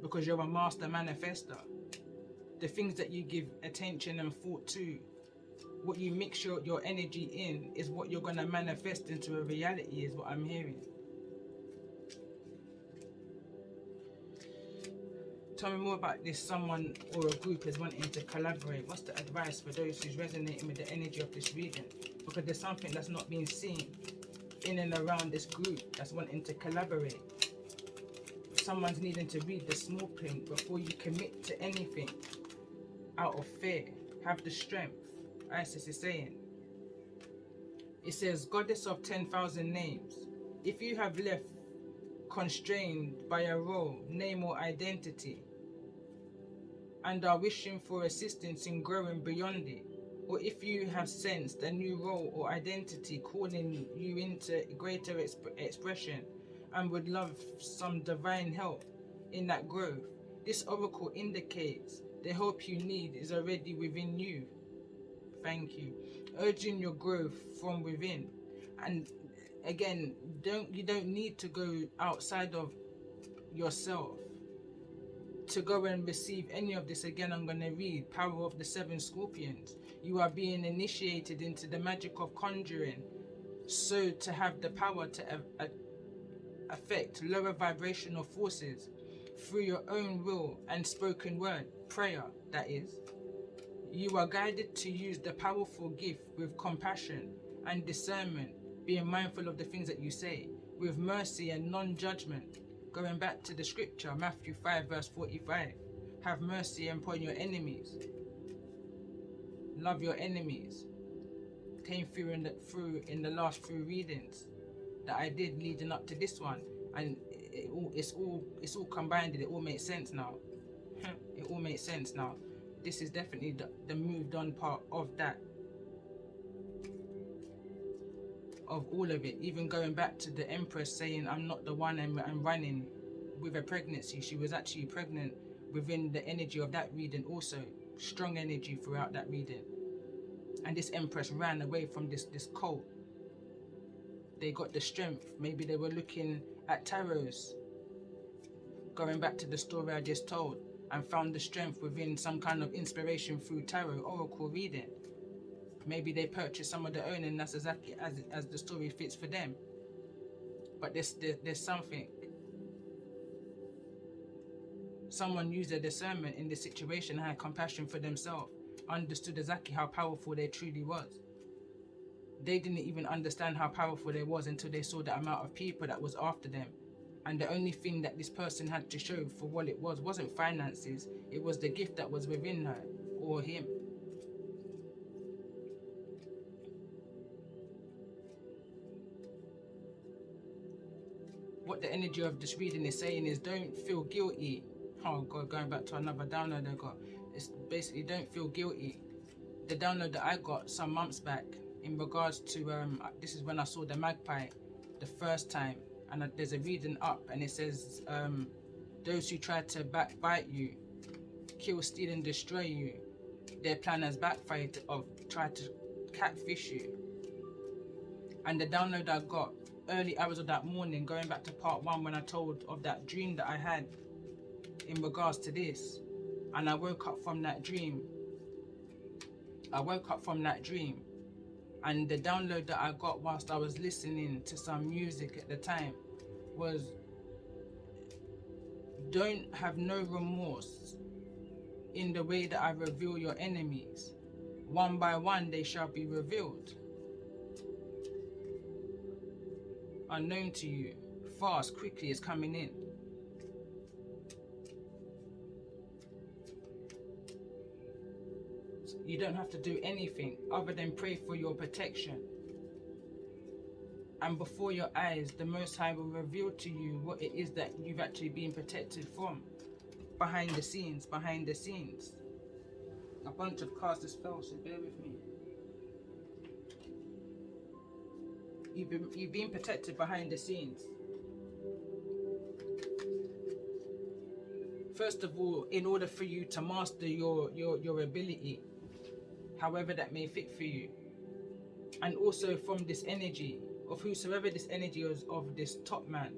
Because you're a master manifester. The things that you give attention and thought to, what you mix your energy in, is what you're going to manifest into a reality, is what I'm hearing. Tell me more about this. Someone or a group is wanting to collaborate. What's the advice for those who's resonating with the energy of this reading? Because there's something that's not being seen in and around this group that's wanting to collaborate. Someone's needing to read the small print before you commit to anything out of fear. Have the strength. Isis is saying. It says, Goddess of 10,000 names. If you have left constrained by a role, name or identity, and are wishing for assistance in growing beyond it, or if you have sensed a new role or identity calling you into greater expression and would love some divine help in that growth, this oracle indicates the help you need is already within you. Thank you. Urging your growth from within. And again, you don't need to go outside of yourself to go and receive any of this. Again, I'm going to read Power of the 7 Scorpions. You are being initiated into the magic of conjuring, so to have the power to affect lower vibrational forces through your own will and spoken word, prayer that is. You are guided to use the powerful gift with compassion and discernment being mindful of the things that you say, with mercy and non-judgment. Going back to the scripture, Matthew 5 verse 45, have mercy upon your enemies, love your enemies. Came through in the last few readings that I did leading up to this one, and it's all combined. It all makes sense now. It all makes sense now. This is definitely the moved on part of that, of all of it. Even going back to the Empress saying, I'm not the one, I'm running with a pregnancy. She was actually pregnant within the energy of that reading also. Strong energy throughout that reading. And this Empress ran away from this cult. They got the strength. Maybe they were looking at tarots, going back to the story I just told, and found the strength within some kind of inspiration through tarot oracle reading. Maybe they purchased some of their own, and that's exactly as the story fits for them. But there's something. Someone used their discernment in this situation, had compassion for themselves, understood exactly how powerful they truly was. They didn't even understand how powerful they was until they saw the amount of people that was after them. And the only thing that this person had to show for what it wasn't finances, it was the gift that was within her or him. What the energy of this reading is saying is, don't feel guilty. Oh God, going back to another download I got. It's basically, don't feel guilty. The download that I got some months back in regards to, this is when I saw the magpie the first time. And there's a reading up and it says, those who try to backbite you, kill, steal and destroy you, their plan has backfired of try to catfish you. And the download I got early hours of that morning, going back to part 1 when I told of that dream that I had in regards to this, and I woke up from that dream. And the download that I got whilst I was listening to some music at the time was, don't have no remorse in the way that I reveal your enemies. One by one they shall be revealed. Unknown to you, fast, quickly is coming in. You don't have to do anything other than pray for your protection. And before your eyes, the Most High will reveal to you what it is that you've actually been protected from. Behind the scenes. A bunch of cards just fell, so bear with me. You've been protected behind the scenes. First of all, in order for you to master your ability, however that may fit for you. And also from this energy of whosoever this energy is of this top man.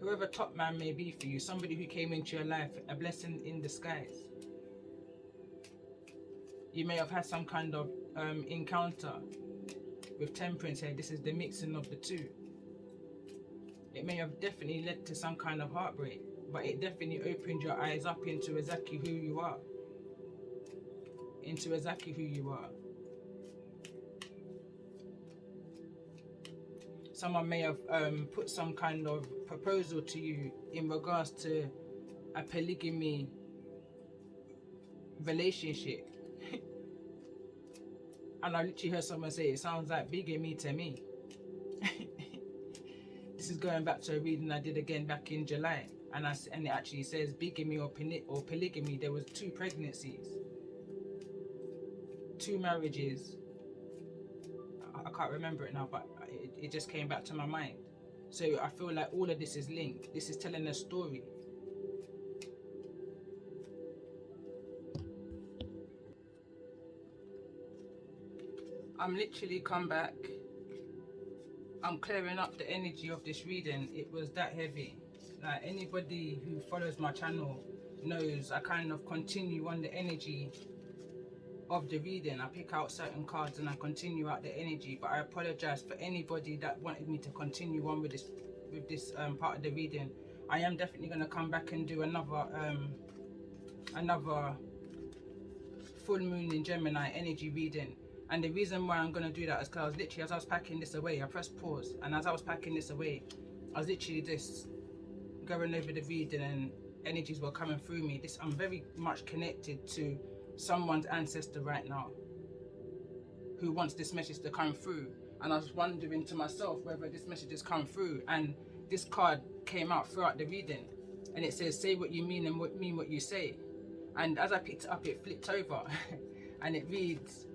Whoever top man may be for you, somebody who came into your life, a blessing in disguise. You may have had some kind of encounter with Temperance here. This is the mixing of the two. It may have definitely led to some kind of heartbreak, but it definitely opened your eyes up into exactly who you are. Someone may have put some kind of proposal to you in regards to a polygamy relationship. And I literally heard someone say, it sounds like bigamy to me. This is going back to a reading I did again back in July. And it actually says bigamy or polygamy. There was 2 pregnancies, 2 marriages. I can't remember it now, but it just came back to my mind. So I feel like all of this is linked. This is telling a story. I'm literally come back. I'm clearing up the energy of this reading. It was that heavy. Like, anybody who follows my channel knows I kind of continue on the energy of the reading. I pick out certain cards and I continue out the energy, but I apologize for anybody that wanted me to continue on with this part of the reading. I am definitely going to come back and do another full moon in Gemini energy reading, And the reason why I'm going to do that is because I was literally, as I was packing this away, I pressed pause, and as I was packing this away, I was literally just going over the reading, and energies were coming through me. I'm very much connected to someone's ancestor right now who wants this message to come through. And I was wondering to myself whether this message has come through, and this card came out throughout the reading, and it says, say what you mean and mean what you say. And as I picked it up, it flipped over and it reads,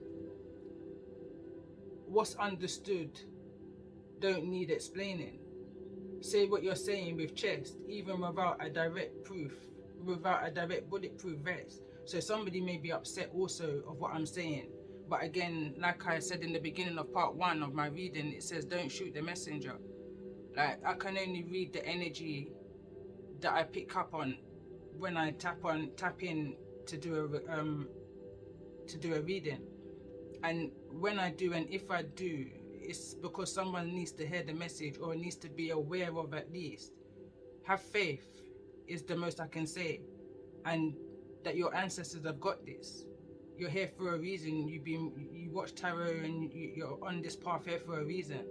what's understood don't need explaining. Say what you're saying with chest, even without a direct bulletproof vest. So somebody may be upset also of what I'm saying. But again, like I said in the beginning of part 1 of my reading, it says don't shoot the messenger. Like, I can only read the energy that I pick up on when I tap in to do a reading. And when I do, and if I do, it's because someone needs to hear the message, or needs to be aware of, at least. Have faith is the most I can say, and that your ancestors have got this. You're here for a reason. You watch tarot, and you're on this path here for a reason.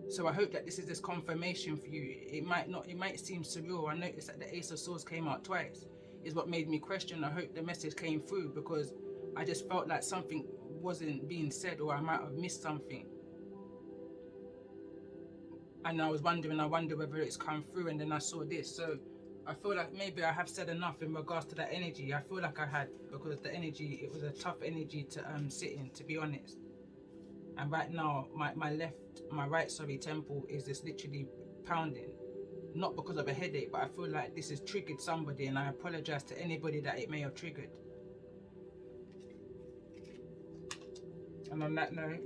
So I hope that this is this confirmation for you. It might seem surreal. I noticed that the Ace of Swords came out twice, is what made me question. I hope the message came through, because I just felt like something wasn't being said, or I might have missed something. And I wonder whether it's come through, and then I saw this. So I feel like maybe I have said enough in regards to that energy. I feel like I had, because the energy, it was a tough energy to sit in, to be honest. And right now, my right temple is just literally pounding. Not because of a headache, but I feel like this has triggered somebody, and I apologize to anybody that it may have triggered. And on that note,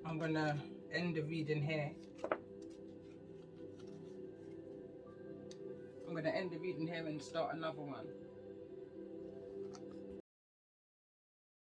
I'm gonna end the reading here. I'm gonna end the reading here and start another one.